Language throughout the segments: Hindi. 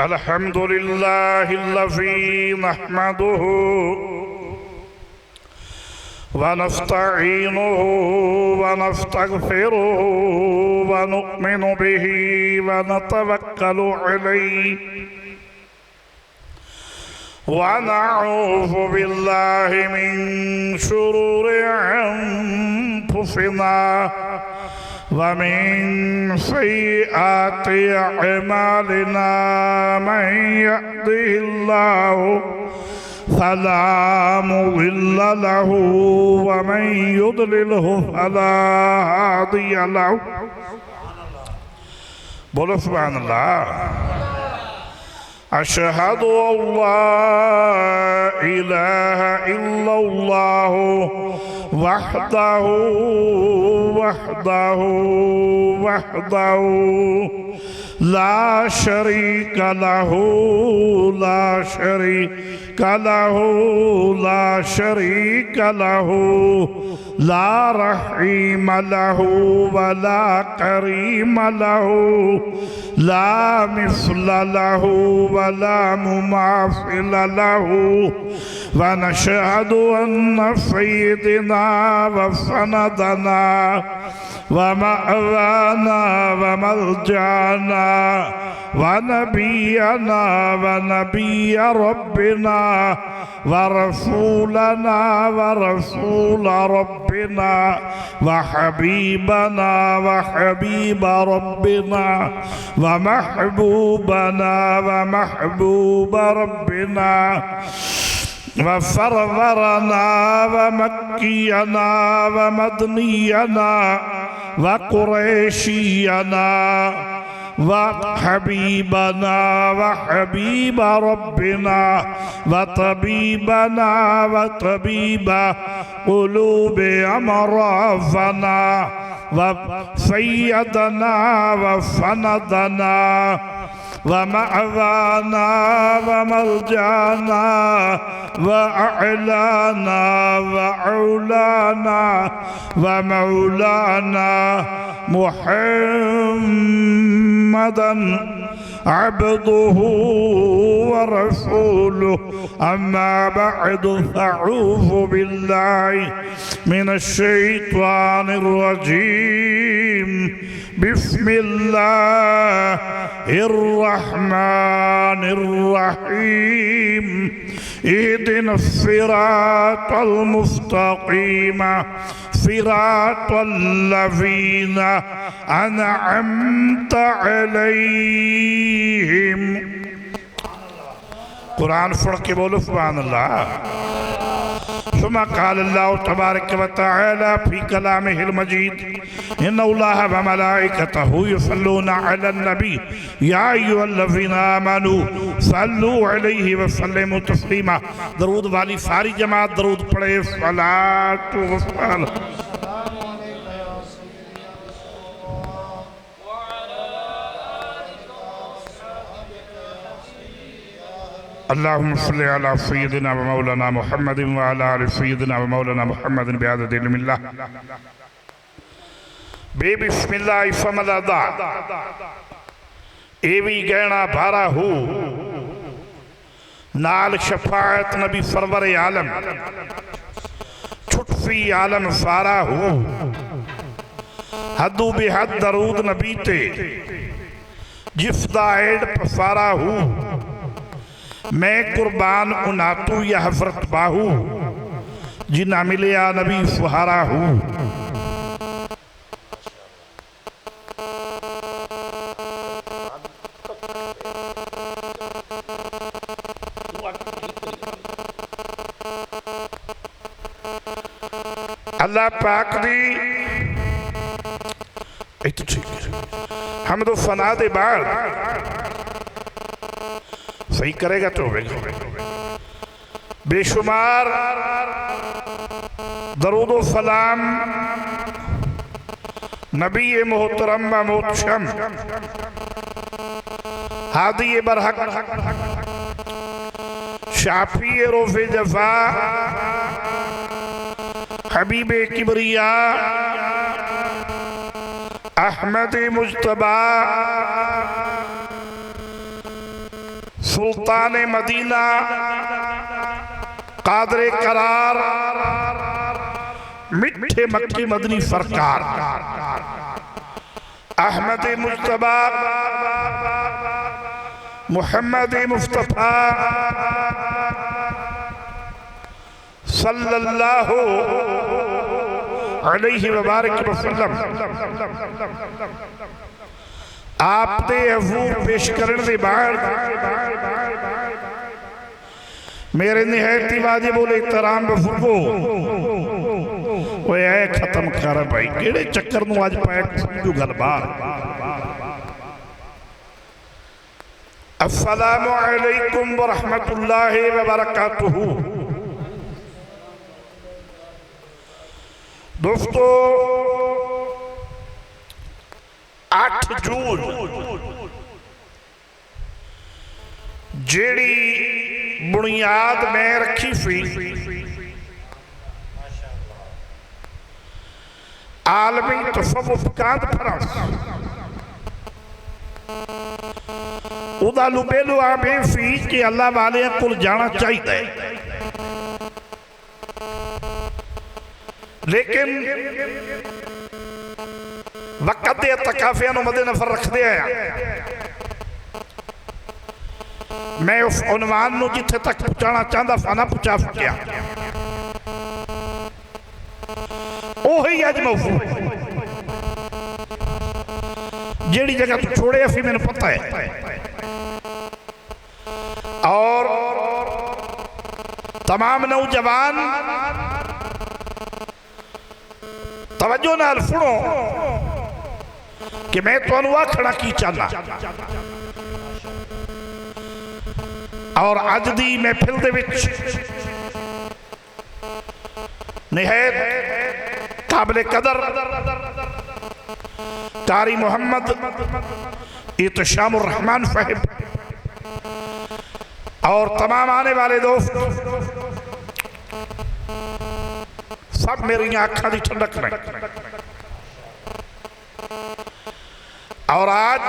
अल्हम्दुलिल्लाहिल्लज़ी नहमदुहु व नस्तईनुहु व नस्तगफिरुहु व नु'मिनु बिही व नतवक्कलु अलैहि व नऊज़ु बिल्लाहि मिन शुरूरि अंफुसिना वमिन सय्यिआति अअमालिना मन यहदिहिल्लाहु फला मुदिल्ल लहु व मन युद्लिलहु फला हादिय लहु। बोलो सुभान अल्लाह। अशहदु अल्ला इलाहा इल्लल्लाहु वहदहु वहदहु वहदहु ला शरीक लहु ला शरीक लहु ला शरीक लहु ला रहीम लहु वला करीम लहु ला मिस्ल लहु वला मुमासिल लहु व नशहदु अन्न सय्यदना व सनदना व मअवाना व मलजाना व नबियना व नबिय रब्बिना व रसूलना व रसूल रब्बिना व हबीबना व हबीब रब्बिना व महबूबना व महबूब रब्बिना व सरवरना व मक्कियना व मदनियना व कुरैशियना व हबीबना व हबीब रब्बिना व तबीबना व तबीब क़ुलूब अमराज़ना व सय्यदना व सनदना व मअवाना व मलजाना व अअलाना व औलाना व मौलाना मुहम्मदन अब्दुहु व रसूलुहु अम्मा बअदु फ़अऊज़ु बिल्लाहि मिनश शैतानिर रजीम। बिस्मिल्लाहिर रहमानिर रहीम। इहदिनस सिरातल मुस्तक़ीम सिरातल्लज़ीना अनअमत अलैहिम। कुरान पढ़ के बोलो सुभान अल्लाह। सुम्मा क़ाल अल्लाहु तबारक व तआला फ़ी कलामिहिल मजीद इन्नल्लाह व मलाइकतहु युसल्लूना अलन नबी या अय्युहल्लज़ीना आमनू सल्लू अलैहि व सल्लिमू तस्लीमा। दरूद वाली सारी जमात दरूद पढ़े। सलातु व सलाम अल्लाहुम्मा सल्लि अला सय्यिदिना व मौलाना मुहम्मदिन व अला आलि सय्यिदिना व मौलाना मुहम्मदिन बिअददि इल्मिल्लाह बेबिस्मिल्लाह फमलदा एवी गहना भारा हो नाल शफाअत नबी सरवर आलम छुटफी आलम सारा हो हदू बेहद दरूद नबी ते जिसदा एड पसारा हो मैं कुर्बान उनातू या हफरत बाहू जिना मिलिया नबी सुहारा हूँ। अल्लाह पाक दी हम तो फना दे बाद सही करेगा तो बेशुमार दरूद सलाम नबी मोहतरम व मोहतशम हादी बरहक शाफी रोफ़े जफ़ा हबीब किबरिया अहमद मुज्तबा सुल्तान मदीना कादरे करार मिठे मक्की मदनी सरकार अहमद मुस्तफा मुहम्मद मुस्तफा सल्लल्लाहु अलैहि वसल्लम आपने हजूर पेश करने के बाद मेरे निहायती वाजिब उल एहतराम बुजुर्गो ओए ऐ खत्म कर भाई केड़े चक्कर नूं अज पाया समझू गल बाहर। अस्सलामु अलैकुम व रहमतुल्लाहि व बरकातुहू। दोस्तों 8 जून जेड़ी बुनियाद मैं रखी सी आलमी तसव्वुफ कॉन्फ्रेंस उदा लुबेलू आवे सी कि अल्लाह वाले को जाना चाहिए, लेकिन वक्त के तकाफिया मद्देनजर रखते हैं मैं उस उन्वान नूं जिथे तक पहुंचाना चाहता था ना पहुंचा सकिया। ओही अज मौजू जेड़ी जगह तू छोड़े असी मैनू पता है और तमाम नौजवान तवज्जो नाल सुनो कि मैं तुहानू आखना की चाहना और अज दी महफिल दे विच निहायत काबिल कदर कारी मोहम्मद इत्शामुर रहमान साहिब और तमाम आने वाले दोस्त सब मेरी आँखों की ठंडक में। और आज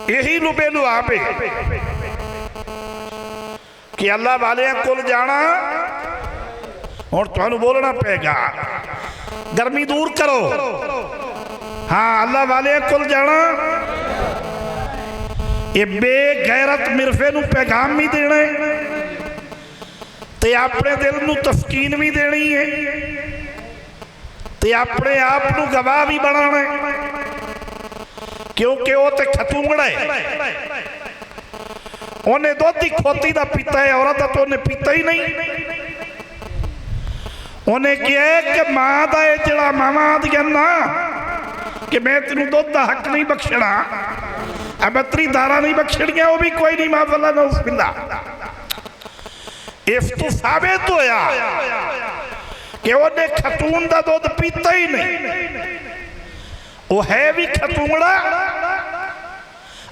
यही लुबेलू आवे कि अल्लाह वाले को जाना और तुहानू बोलना पेगा गर्मी दूर करो। हाँ अल्लाह वाले को जाना ये बेगैरत मिरफे नू पैगाम भी देना है ते अपने दिल नू तस्कीन भी देनी है ते अपने आप नू गवाह भी बनाना है, क्योंकि वो तो खतूंगड़ा है। उन्हें दुध की खोती का पीता है, औरत तो उन्हें पीता ही नहीं। उन्हें क्या है कि मां का जड़ा मावा आदियां ना कि मैं तेन दुध का हक नहीं बख्शना, अबतरी दारा नहीं बख्शनिया, वो भी कोई नहीं माफला ना उसबिल्ला। इस तो साबित होया कि उन्हें खतून का दुध पीता ही नहीं, वो है भी खतूंगड़ा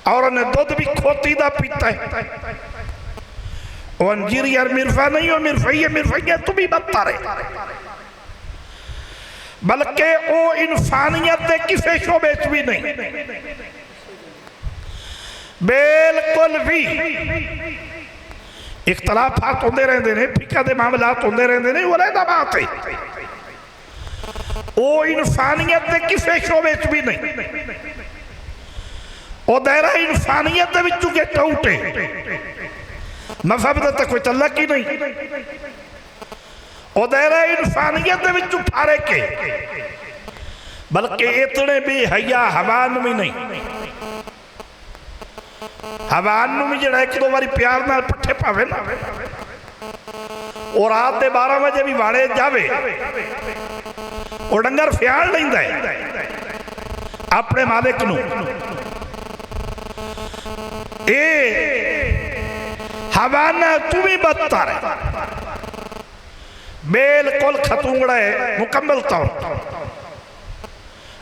और उन्हें दुध भी खोती का पीता है। वो अंजीर यार मिर्फा नहीं हो, मिर्फई है तू भी बता रहे, बल्कि वो इंसानियत के किसी शोबे भी नहीं, बिल्कुल भी। इख्तलाफात होते रहते हैं, फिका के मामलात होते रहते हैं, वो अलग बात है। वो इंसानियत के किसी शोबे भी नहीं, वो दायरा इंसानियत के आउट है, मजहब का तो कोई तल्लक ही नहीं। वो दायरा इंसानियत फारक है, बल्कि इतने भी हया हवान भी नहीं। हवान भी जरा एक दो बारी प्यार नाल पट्ठे पावे ना, और रात के 12 बजे भी वाड़े जावे, वो डंगर फ्याल लेंदा है अपने मालिक नू। हवाना तू भी बदतर है, बिल्कुल खतूंगड़ा है मुकम्मल तौर,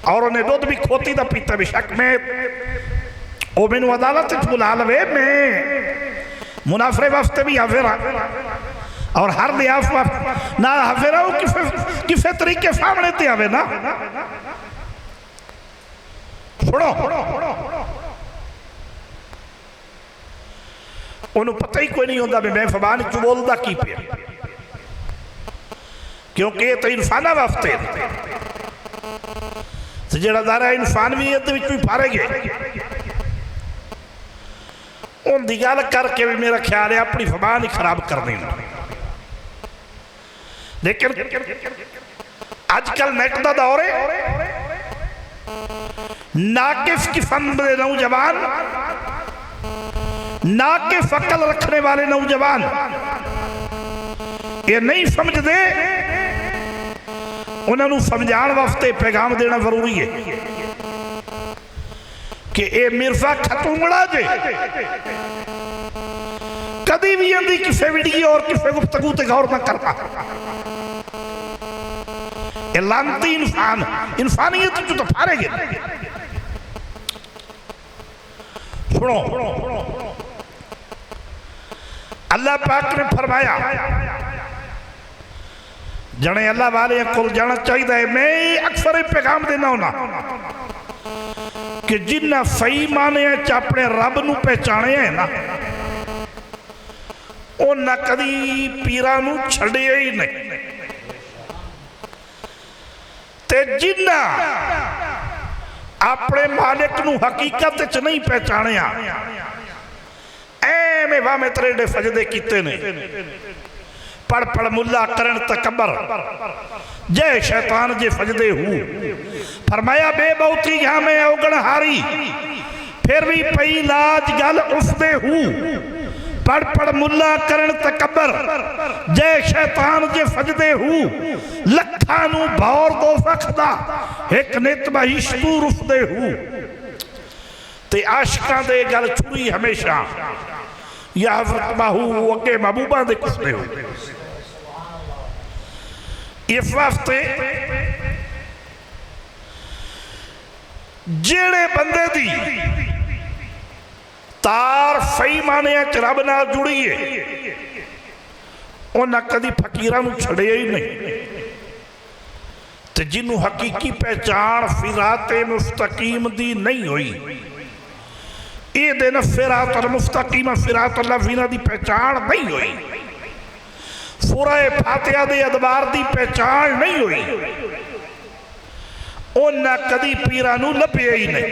और उन्हें दुध भी खोती का पीता भी शक में वो मैनू अदालत बुला लवे, मैं मुनाफरे वास्ते भी हाजिर हाँ और हर लिहाज ना हाजिर हाँ, किसी तरीके सामने ते आवे ना। सुनो, उन्होंने पता ही कोई नहीं होता भी मैं फरमान च बोलता की पिया, क्योंकि ये तो इंसाना वास्ते जो दारा इंसान भी ये फारे गए उनकी गल करके भी मेरा ख्याल है अपनी फरमान ही खराब कर देना। लेकिन अजकल नेट का दौर है, नाकिफ किस्म के नौजवान, नाकिफ अकल रखने वाले नौजवान ये नहीं समझते, उन्होंने समझाने वास्ते पैगाम देना जरूरी है कि ये मिर्जा खतूंगड़ा जे कभी भी आंदी किसी वीडियो और किसी गुफ्तगू ते गौर ना करता। ये लानती इंसान इंसानियत तो फारेगे। सुनो, अल्लाह पाक ने फरमाया जने अल्लाह वाले को जाना चाहिए। मैं अक्सर पैगाम देना होना कि जिन्हें सही माने अपने रब नूं पहचाने है ना, उन्हें कदी पीरां नूं छड्डिया ही नहीं, ते जिन्ना अपने मालिक नूं हकीकत च नहीं पहचानिया एवें वामे तरेडे सजदे कीते ने, पढ़ पढ़ मुल्ला करन तकबर जय शैतान जे फजदे हूँ। फरमाया बेबौती यहाँ में औगण हारी फिर भी पई लाज गल उसदे हूँ। पढ़ पढ़ मुल्ला करन तकबर जय शैतान जे फजदे हूँ। लखा नू भौर दो फखदा एक नित बहिश्तू रुफदे हूँ। ते आशिकां दे गल छुरी हमेशा या हज़रत बाहू अगे महबूबा दे कुसदे हो। इस वास्ते जेड़े बंदे दी तार सही माने रब नाल जुड़ी है उन्हें कदी फकीरां नूं छड़िया ही नहीं। ते जिन्हों हकीकी पहचान फिराते मुस्तकीम दी नहीं हुई, ये दिन फिरात और मुस्तकीम फिरात लवीना दी पहचान नहीं हुई, सूरह फातिहा दे अदबार दी पहचान नहीं हुई, उन्हें कदी पीरां नूं लभ्या ही नहीं।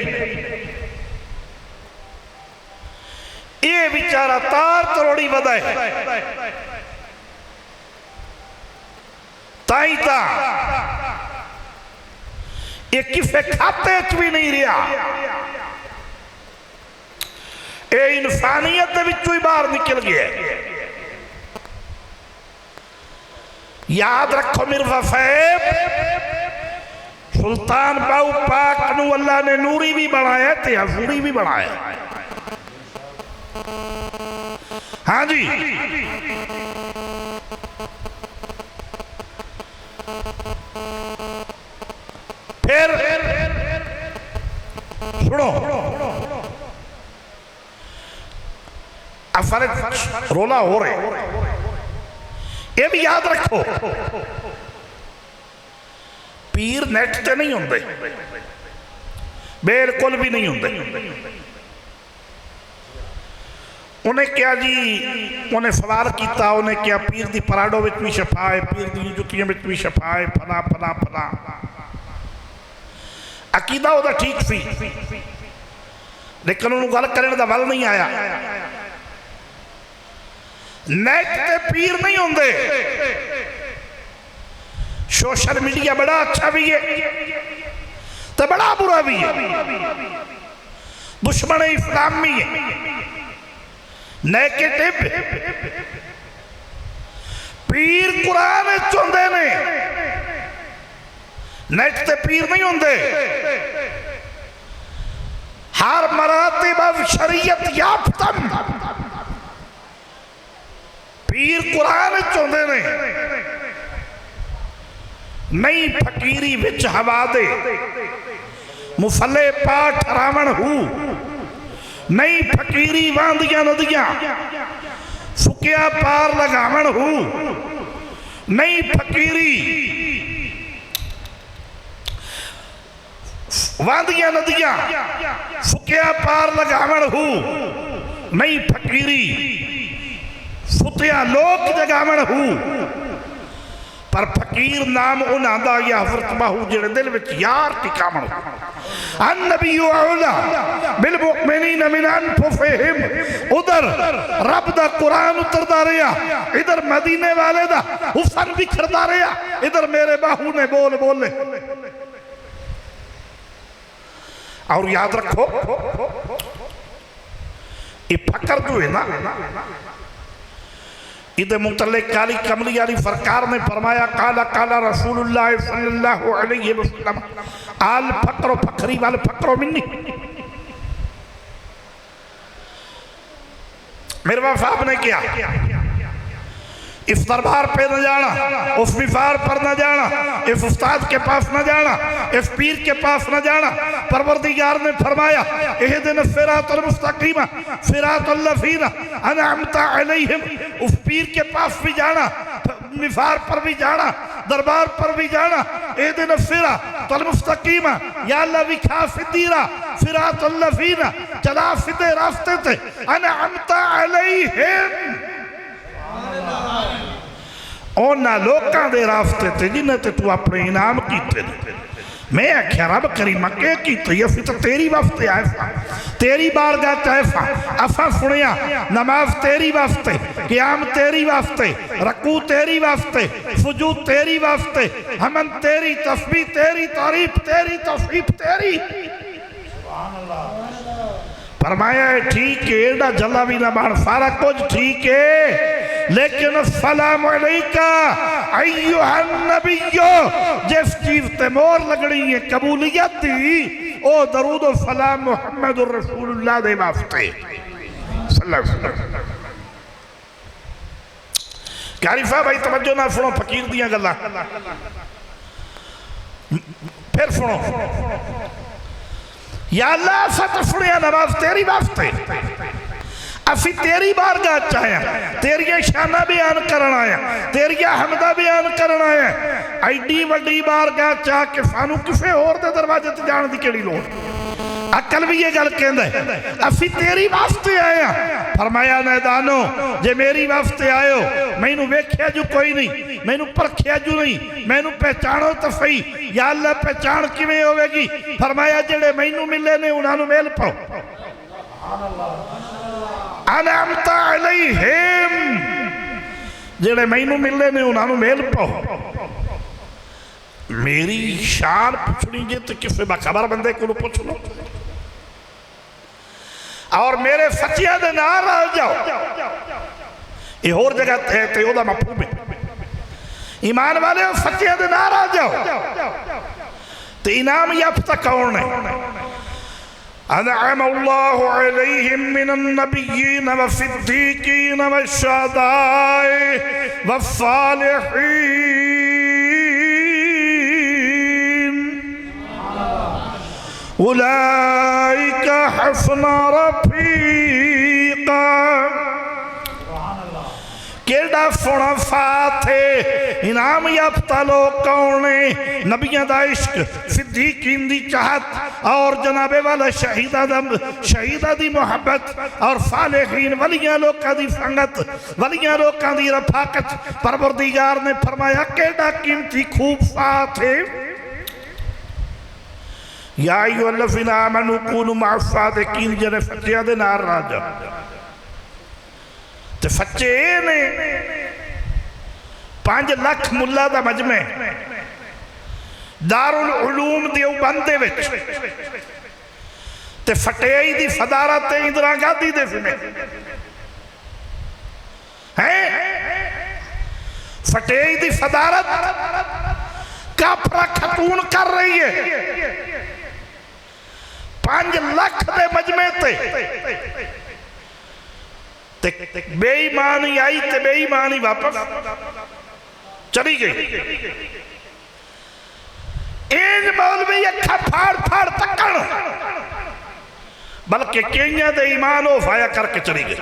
ये बेचारा तार तरोड़ी वधाए ताई ता ये किसे खाते च भी नहीं रहा, ये इंसानियत दे विचों ही बाहर निकल गया। याद रखो मिर्जा साहब, सुल्तान बाऊ पाक नू अल्लाह ने नूरी भी बनाया ते हजूरी भी बनाया। हाँ जी, फिर सुनो, अफरे रोला हो रहे, ये भी याद रखो पीर नेट ते नहीं होंगे, बिल्कुल भी नहीं होंगे। उन्हें क्या जी, उन्हें सवाल किया, उन्हें क्या पीर दी पराडो विच भी शफा है, पीर दी जुतियों विच भी शफा है, फला फला फला। अकीदा उहदा ठीक सी, लेकिन उन्होंने गल करने का वल नहीं आया। नेट ते पीर नहीं होंगे, सोशल मीडिया बड़ा अच्छा भी है तो बड़ा बुरा भी है, दुश्मन इस्लाम भी है, नेगेटिव। पीर कुरान होंदे ने, नेट ते पीर नहीं होंगे। हर मरातिब शरीयत याफ्तम पीर कुरान होंदे ने, नहीं फकीरी विच हवा दे मुफले पाठ रावण हूँ, नहीं फकीरी वांदियां नदियां सुकिया पार लगावण हूँ, नहीं फकीरी वादियां नदियां फुकिया पार लगावण हू नहीं फकीरी फुतिया लोक जगावण हू पर फकीर नाम उन्हां दा या रुतबा हू जिहड़े दिल विच यार टिकावण अन्नबिय्यु औला बिल मुमिनीन मिन अनफुसिहिम। उधर रब दा कुरान उतरदा रहा, इधर मदीने वाले दा हुसन बिखरदा रहा, इधर मेरे बाहू ने बोल बोले। और याद रखो ये फकर जो है ना, इधर मुतल्लिक काली कमली अली सरकार ने फरमाया काला काला रसूलुल्लाह सल्लल्लाहु अलैहि वसल्लम आल फकरो फखरी वाल फकरो मिन्नी। मेरे बाप साहब ने किया इस दरबार पे न जाना, उस मिफार पर न जाना, इस उस्ताद के पास न जाना, इस पीर के पास न जाना। परवरदिगार ने फरमाया इहदिन सिरातल मुस्तकीम सिरातल लज़ीना अनअमता अलैहिम। उस पीर के पास भी जाना, मिफार पर भी जाना, दरबार पर भी जाना। इहदिन सिरातल मुस्तकीम या अल्लाह विखा फिदीरा सिरातल लज़ीना, चला सीधे रास्ते थे अनअमता अलैहिम, उन्होंने लोगों के रास्ते थे जिन्हें ते तू अपने इनाम किए। मैं आख्या रब करीमा के की असी तो तेरी वास्ते आए सा, तेरी बारगाह च आए सा। असा सुनिया नमाज तेरी वास्ते, क़याम तेरी वास्ते, रकू तेरी वास्ते, सुजूद तेरी वास्ते, हमन तेरी, तस्बीह तेरी, तारीफ तेरी, तौसीफ तेरी। फरमाया ठीक है, एडा जला भी ना बन, सारा कुछ ठीक है, लेकिन सलाम अलैका अय्युहन नबिय्यो, जिस चीज ते मोर लगनी है कबूलियत दी, ओ दरूद व सलाम मुहम्मदुर रसूलुल्लाह दे वास्ते सल्लल्लाहु अलैहि वसल्लम। कारिफा भाई तवज्जो ना सुनो फकीर दियां गल्लां, फिर सुनो। या अल्लाह असा तो सुनिया नमाज तेरी वास्ते, असी तेरी बारगाह च आया, तेरिया शाना बयान करना आया, तेरिया हमदा बयान करना आया। एडी वड्डी बारगाह च आके सानू किसी होर दे दरवाजे ते जाण दी केड़ी लोड़? अकल भी ये गल कहंदा है असी तेरी वास्ते आया। फरमाया मैदानो जे मेरी वास्ते आयो, मैनू वेख्या जो कोई नहीं, मैनू परखिया जो नहीं, मैनू पहचानो तो सही। या अल्लाह पहचान किवें होवेगी? फरमाया जेड़े मैनू मिले ने उन्हां नू मेल पाओ। अनअमता अलैहिम, जेड़े मैनू मिले ने उन्हां नू मेल पाओ। मेरी शान पुछनी जे तो किसी बखबर बंदे को पुछ लो, और मेरे सच्चियां दे नाल आ जाओ। ये होर जगह ते ओदा मफहूम है, ईमान वाले सच्चियां दे नाल आ जाओ। तो इनाम याफ्ता कौन है? अनअमल्लाहु अलैहिम मिनन नबिय्यीन व सिद्दीकीन व शुहदाए व सालिहीन, उलाइका हसना रफीका। केड़ा सोना साथ है। इनाम याफ्ता लोग कौन है? नबियां दा इश्क, सिद्दीकीन दी चाहत, और जनाबे वाला शहीदा दी मोहब्बत, और सालेहीन वलियां लोकां दी संगत, वलियां लोकां दी रफाकत। परवरदिगार ने फरमाया केड़ा कीमती खूब साथ है। या अय्युहल्लज़ीना आमनू कूनू मअस-सादिकीन, जने सच्चियां दे नाल राजा। ते सच्चे ने 5 लाख मुल्ला दा मजमे दारुल उलूम देवबंद दे विच, ते फटेई दी सदारत इंदिरा गांधी दे जिम्मे है। फटेई दी सदारत काफरा खतून कर रही है। 5 लाख दे मजमे ते बेईमानी आई, ते बेईमानी वापस चली गई। एक मौलवी अखा फाड़ फाड़ तकन, बल्कि कईयां दे ईमान हो फाया करके चली गई।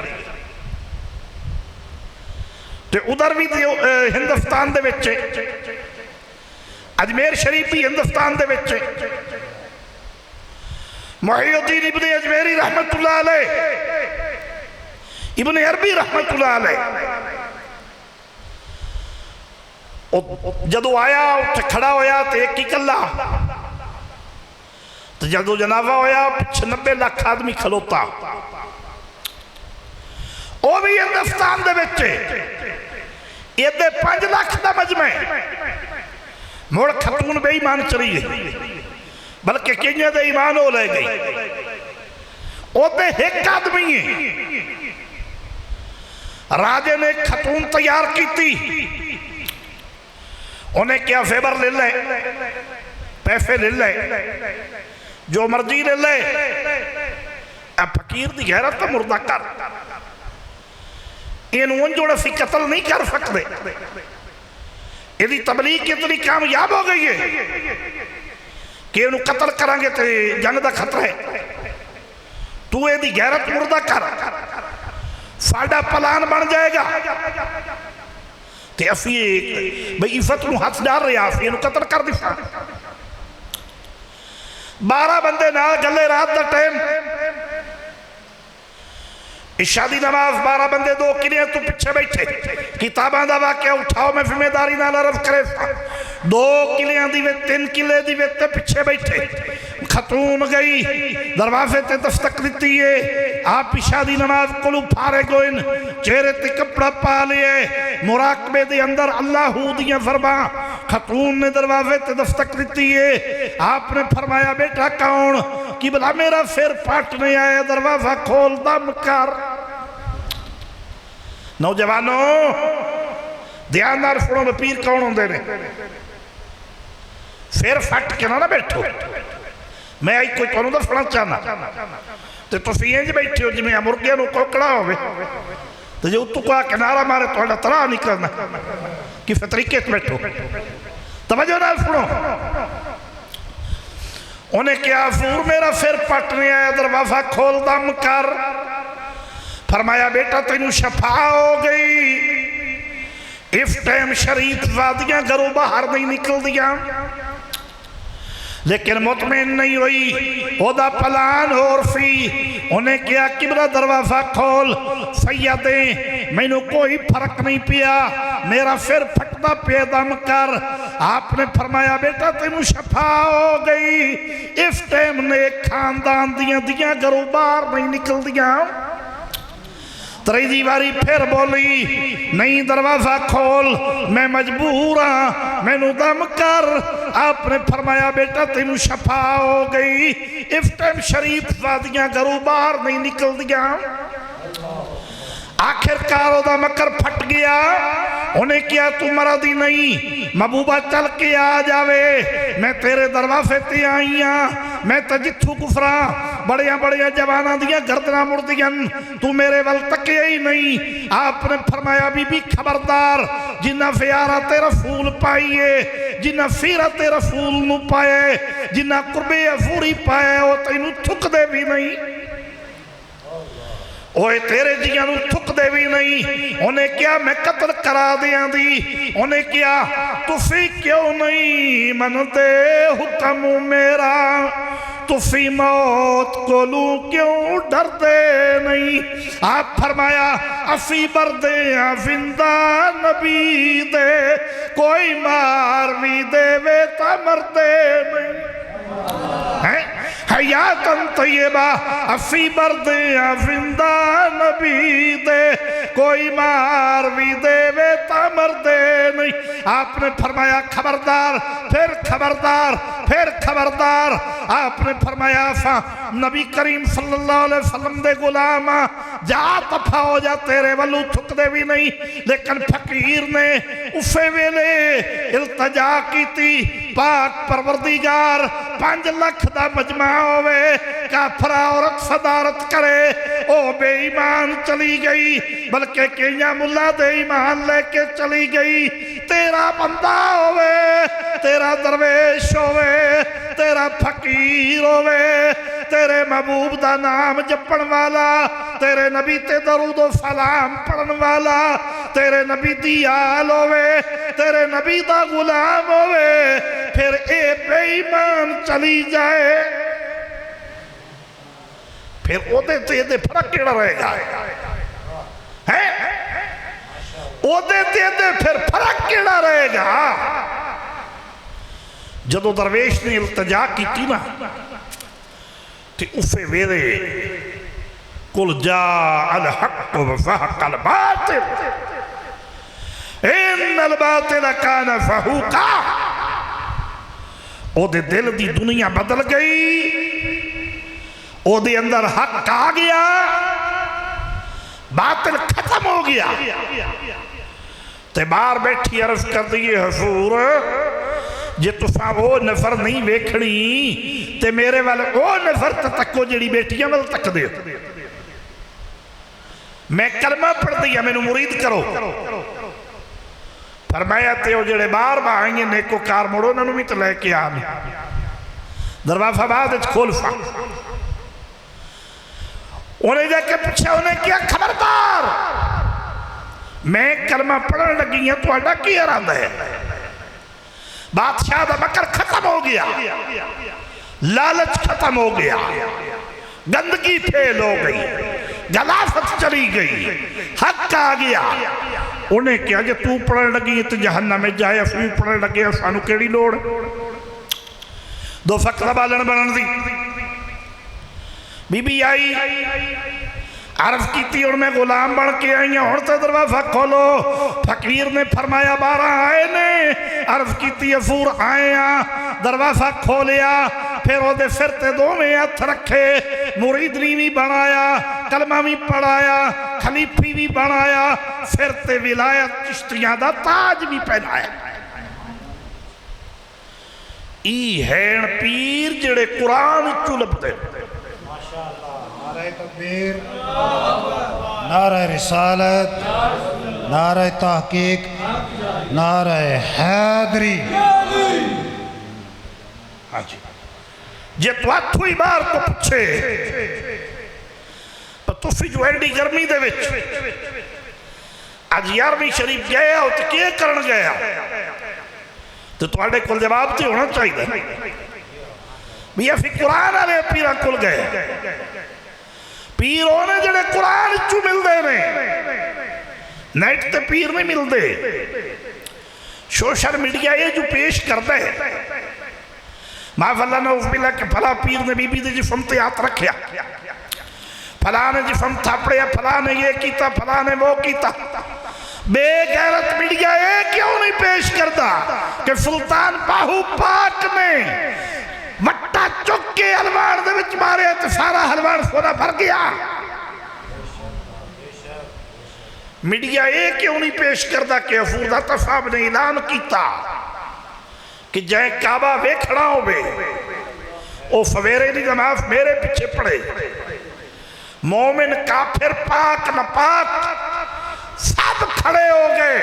ते उधर भी हिंदुस्तान दे विच, अजमेर शरीफ भी हिंदुस्तान दे विच, मुहियुद्दीन इब्ने अजमेरी रहमतुल्लाह अलैह, इब्ने अरबी रहमतुल्लाह अलैह जदों आया उत्थे खड़ा होया तो एक ही कला, तो जदों जनाजा होया पिछे 90 लाख आदमी खलोता, वह भी हिंदुस्तान दे विच इधर 5 लाख का मजमा मुड़ खतून बेईमान चली गई, बल्कि कई दे ईमान हो ले गई। ओदे एक आदमी राजे ने खतून तैयार की, उन्हें क्या फेवर ले ले, पैसे ले ले, जो मर्जी ले ले, फकीर की गैरत तो मुर्दा कर, इनू जो असी कतल नहीं कर सकते, यदि तबलीग इतनी कामयाब हो गई है कि इनू कतल करांगे तो जंग का खतरा है, तू यदि गैरत मुर्दा कर, साडा प्लान बन जाएगा तो असी भाई इज्जत नूं हथ डाल रहे हैं, इनू कतल कर दिता। 12 बंदे नाल गले, रात का टाइम, इशा दी नमाज, 12 बंदे 2 किले तू पिछे बैठे, किताबों का वाकया उठाओ, मैं जिम्मेदारी नाल अर्ज करे, 2 किलियां दी वे 3 किले दी वे पिछे बैठे, खतून गई दरवाजे ते दस्तक दी है, आप इशा दी नमाज को फारे गोइन, चेहरे ते कपड़ा पा लिए, मुराकबे दे अंदर अल्लाहू दियां फरमा, खतून ने दरवाजे ते दस्तक दी है, आपने फरमाया बेटा कौन, कि भला मेरा सिर फाटने आया, दरवाजा खोल दम कर। नौजवानों ध्यान नाल सुनो, पीर कौन होंदे ने, सिर फट के ना बैठो, मैं आज कोई तुहानू दसना चाहना, तो तुसीं इंज बैठे हो जिवें मुर्गियां नूं कोकड़ा होवे, तो जो उत्तों कोई किनारा मारे तुहाडा तरा निकलना, किस तरीके से बैठो, तवज्जो नाल सुनो। उन्हें क्या फूर मेरा सिर पटने आया, दरवाजा खोल दम कर, फरमाया बेटा तेनू शफा हो गई, इस टाइम शरीफ वादियां घरों बाहर नहीं निकल दिया, लेकिन मुतमिन नहीं हुई, ओदा प्लान होर सी, उन्हें क्या किबला दरवाजा खोल, सैयदे मैनू कोई फर्क नहीं पिया, मेरा सिर फटता पे दम कर, आपने फरमाया बेटा तेनू शफा हो गई, इस टाइम ने खानदान दियां घरों बाहर नहीं निकल दिया। तीसरी बारी फिर बोली नहीं दरवाजा खोल, मैं मजबूर हाँ, मैनू दम कर, आपने फरमाया बेटा तेनू शफा हो गई, इस टाइम शरीफ वादियां घरों बाहर नहीं निकल दिया। आखिरकार ओदा मकर फट गया, उन्हें क्या तू मरदी नहीं, महबूबा चल के आ जावे, मैं तेरे दरवाजे ते आई हाँ, मैं तो जिथू गुफरा बड़िया बड़िया जवाना दियां गर्दना मुड़दियां, तू मेरे वल तकिया ही नहीं। आपने फरमाया बीबी खबरदार, जिन्ना फियारा ते रसूल पाईए, जिन्ना फिरा ते रसूल नू पाए, जिन्ना कुर्बे अफूरी पाए, वो तेनू थुकदे भी नहीं, ओए तेरे जियां नू थुकदे भी नहीं। उन्हें क्या मैं कत्ल करा दियां दी, उन्हें क्या तुसी क्यों नहीं मनते हुक्म मेरा, तुसी मौत कोलू क्यों डरते नहीं। आप फरमाया असी बरदे जिंदा नबी दे, कोई मार भी देवे ता मरते नहीं है। हयातन तय्यबा असी बरदे जिंदा नबी दे, कोई मार भी देवे ता मरदे नहीं। आपने फरमाया खबरदार, फिर खबरदार, फिर खबरदार। आपने फरमाया नबी करीम सल्लल्लाहु अलैहि वसल्लम दे गुलाम, जा तफा हो जा, तेरे वालू थुकदे भी नहीं। लेकिन फकीर ने उसे वेले इल्तजा की, पाक परवरदिगार 5 लाख दा मजमा होवे, काफरा औरत सदारत करे, ओ बेईमान चली गई, बल्कि कई मुल्ला दे ईमान लेके चली गई। तेरा बंदा होवे, तेरा दरवेश होवे, तेरा फकीर होवे, तेरे महबूब दा नाम जपण वाला, तेरे नबी ते दरूदो सलाम पढ़न वाला, तेरे नबी दी आल होवे, तेरे नबी दा गुलाम होवे, फिर ए बेईमान चली जाए, फिर ओदे ते एदे फर्क केड़ा रहेगा है? ओदे ते एदे फिर फर्क केड़ा रहेगा? जदों दरवेश ने इल्तजा की ना ते उसे वेले कुल जा अल हक व फहकल बातिल इन्नल बातिल कान फहूका। ओदे दिल दी दुनिया बदल गई, ओदे अंदर हक आ गया, बातिल खत्म हो गया। ते बाहर बैठी अर्ज कर दी हजूर जे तुसा वो नफर नहीं वेखनी ते मेरे वाल वो नफर तको जी बेटियां वाल तक दे। मैं कलमा पढ़ दिया, मैनू मुरीद करो। फरमाया ते वो जेड़े बाहर आएंगे नेकोकार मुड़ो उन्होंने भी तो लैके आ। दरवाजा बाद खोल फा उन्हें जाके पूछा, उन्हें क्या खबरदार मैं कलमा पढ़न लगी हूं, तुहाडा की इरादा है? बादशाह का मकर खत्म हो गया, लालच खत्म हो गया, गंदगी फेल हो गई, गलाफत चली गई, हक आ गया। उन्हें क्या जे तू पढ़न लगी तो जहन्नम में जाए, असू पढ़न लगे सानू केड़ी लोड़? दो फकरा बालन बनन दी। बीबी आई अर्ज की और मैं गुलाम बन के आई हूं, तो दरवाजा खोलो। फकीर ने फरमाया 12 आए ने। अर्ज की अफूर आए आ, दरवाजा खोलिया, फिर वो सिर ते दोवें हथ रखे, मुरीदनी भी बनाया, कलमा भी पढ़ाया, खलीफी भी बनाया, सिर ते विलायत चिश्तियां दा ताज भी पहनाया। ई हैन पीर जेड़े कुरान चू लभदे। नारे तकबीर, नारे रिसालत, नारे तहकीक, नारे हैदरी। हाँ जी, जे तुहाथू ही बाहर को पूछे पर तुसी जो एडी गर्मी दे विच अज 11वीं शरीफ गए हो तो क्या करन गया, तो तुहाडे कोल जवाब तो होना चाहिए भी असीं कुरान वाले पीरां कोल गए। पीर होने जड़े कुरान चू मिलते ने, नेट ते पीर नहीं मिलते। सोशल मीडिया ये जो पेश करता है माफल्ला नौज़बिल्ला के फला पीर ने बीबी दे जिस्म ते हाथ रखा, फला ने जिस्म थापड़िया, फला ने ये किया, फला ने वो किया। बेगैरत मीडिया ये क्यों नहीं पेश करता कि सुल्तान बाहू पाक ने वट्टा चुक के हलवान दे विच मारे तो सारा हलवान सोना भर गया। मीडिया ये क्यों नहीं पेश करता कि हफूर दाता साहब ने ऐलान किया कि जै काबा वेखना होवे ओ सवेरे दी नमाज मेरे पीछे पड़े। मोमिन काफिर पाक नपाक सब खड़े हो गए।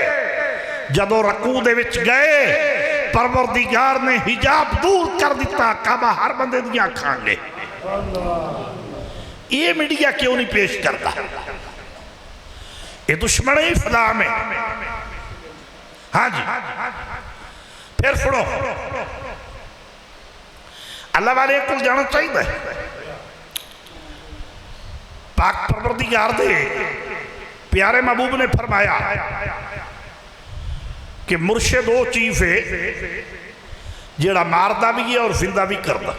जदों रकू दे विच गए परवरदिगार ने हिजाब दूर कर दिता, काबा हर बंदे दी अखां अगे। ये मीडिया क्यों नहीं पेश करता? ये दुश्मन इस्लाम है। हाँ जी, फिर सुनो, अल्लाह वाले को जाना चाहिए। पाक परवरदिगार दे प्यारे महबूब ने फरमाया कि मुर्शिद वो चीज है जेड़ा मारदा भी है और जिंदा भी करता।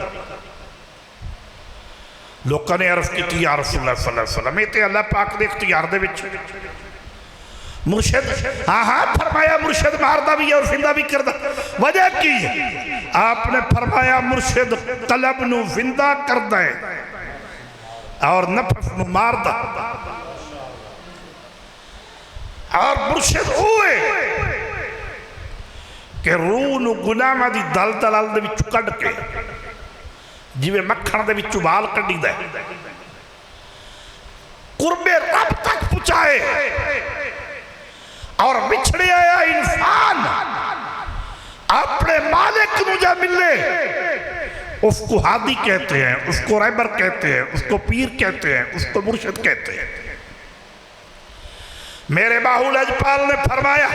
लोगों ने अर्ज की या रसूलुल्लाह सल्लल्लाहु अलैहि वसल्लम, ये अल्लाह पाक के इख्तियार दे विच मुर्शिद, हाँ हाँ फरमाया मुर्शिद मारदा भी है और जिंदा भी करता। वजह की है? आपने फरमाया मुर्शिद कलब नू जिंदा करदा है और नफ्स नू मारदा। और मुर्शिद हुए कि रूह नू गुनाहां दी दल दलाल दे विच कढ के जिवें मक्खण दे विच उबाल कढीदा कुर्बे रब तक पहुंचाए। और बिछड़े आया इंसान अपने मालिक नू जा मिले, उसको हादी कहते हैं, उसको रहबर कहते हैं, उसको पीर कहते हैं, उसको मुर्शिद कहते हैं। मेरे बाहुल अजपाल ने फरमाया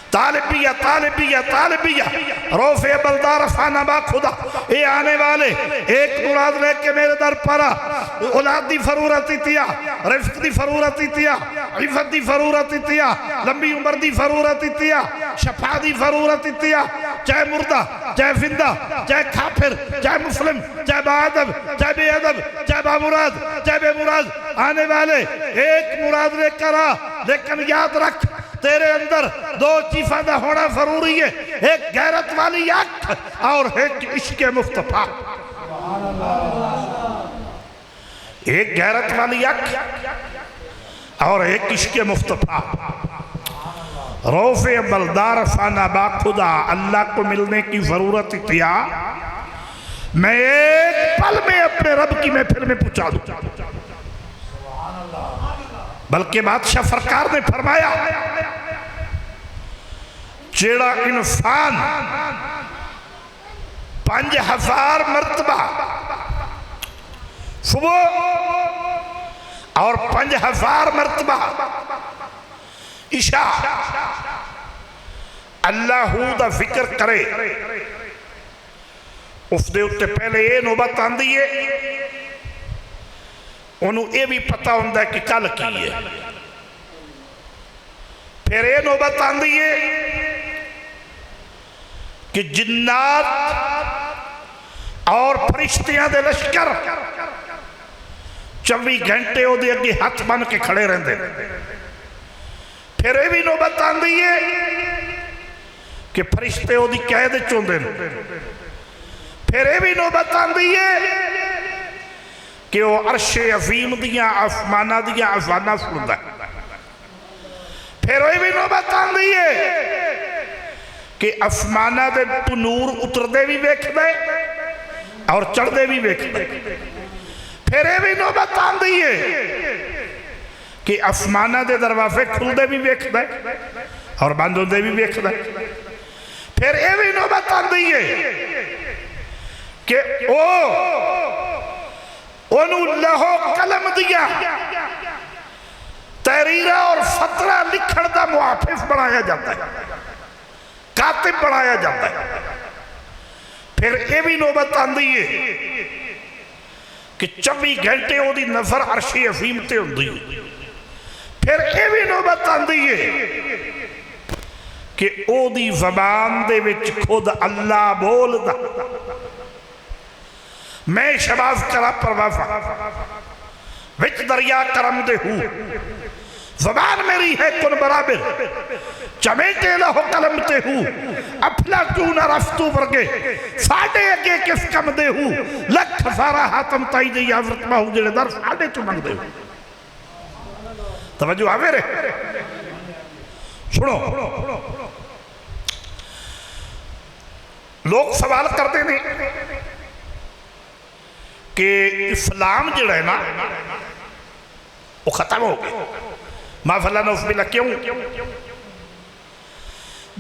तालिबिया तालिबिया तालिबिया रोफे बलदार फाना बा खुदा ये आने वाले एक मुराद लेके मेरे दर पर औलाद दी फरूरत इतिया रिफ्क दी फरूरत इतिया इफ़त दी फरूरत इतिया लंबी उम्र दी फरूरत इतिया शफा दी फरूरत इतिया चाहे मुर्दा चाहे जिंदा चाहे काफिर चाहे मुस्लिम चाहे बाअदब चाहे बेअदब चाहे बामुराद चाहे बेमुराद आने वाले एक मुराद लेकर आ लेकिन याद रख तेरे अंदर दो चीज़ों का होना जरूरी है एक गैरत वाली आँख और एक इश्क मुस्तफा एक गैरत वाली आँख और एक इश्क मुस्तफा रौफ़े बलदार फाना बाखुदा अल्लाह को मिलने की जरूरत इतिया मैं एक पल में अपने रब की महफिल में पहुंचा दूं बल्कि बादशाह सरकार ने फरमाया जेड़ा इंसान 5000 मरतबा सुबह और 5000 मरतबा इशा अल्लाहू दा जिक्र करे उसदे उत्ते पहले ये नौबत आंदी है उन्होंने ये भी पता होंदा है कि कल की है फिर ये नौबत आंदी है कि जिन्नात और फरिश्तियां दे लश्कर 24 घंटे ओदे अगे हाथ बन के खड़े रहंदे फिर ये भी नौबत आंदी है कि फरिश्ते ओदी कैद च होंदे फिर ये भी नौबत आंदी है कि वह अरशे अजीम दियां आसमाना दियां आवाज़ां सुनदा फिर ये भी नौबत आंदी है कि आसमाना दे नूर उतरदे भी वेखदा और चढ़दे भी वेखदा फिर ये भी नौबत आंदी है कि आसमाना दे दरवाजे खुलदे भी वेखदा और बंद होंदे भी वेखदा फिर ये भी नौबत आंदी है कि ओनू लहो कलम दिया तहरीरा और फतरा लिखण का मुहाफिज बनाया जाता है कातिब बनाया जाता है फिर ये भी नौबत आंदी है कि 24 घंटे ओदी नजर अर्शे अजीम ते हुंदी है फिर ये भी नौबत आंदी है कि ओदी ज़बान दे विच खुद अल्लाह बोलदा मैं शबाज करा परवाफा विच दरिया करम दे हूँ ज़बान मेरी है कुन बराबर चमेटे लहो कलम ते हूँ अफला क्यों ना रफ्तू वर्गे साढ़े अगे किस कम दे हूँ लख सारा हाथम ताई जी आवर्त बाहू जेड़े दर साढ़े चु मंगदे हूँ तवज्जो आवे रे सुनो लोग सवाल करते नहीं कि इस्लाम जड़ा है ना वो खत्म हो गया माफला नौफिला क्यों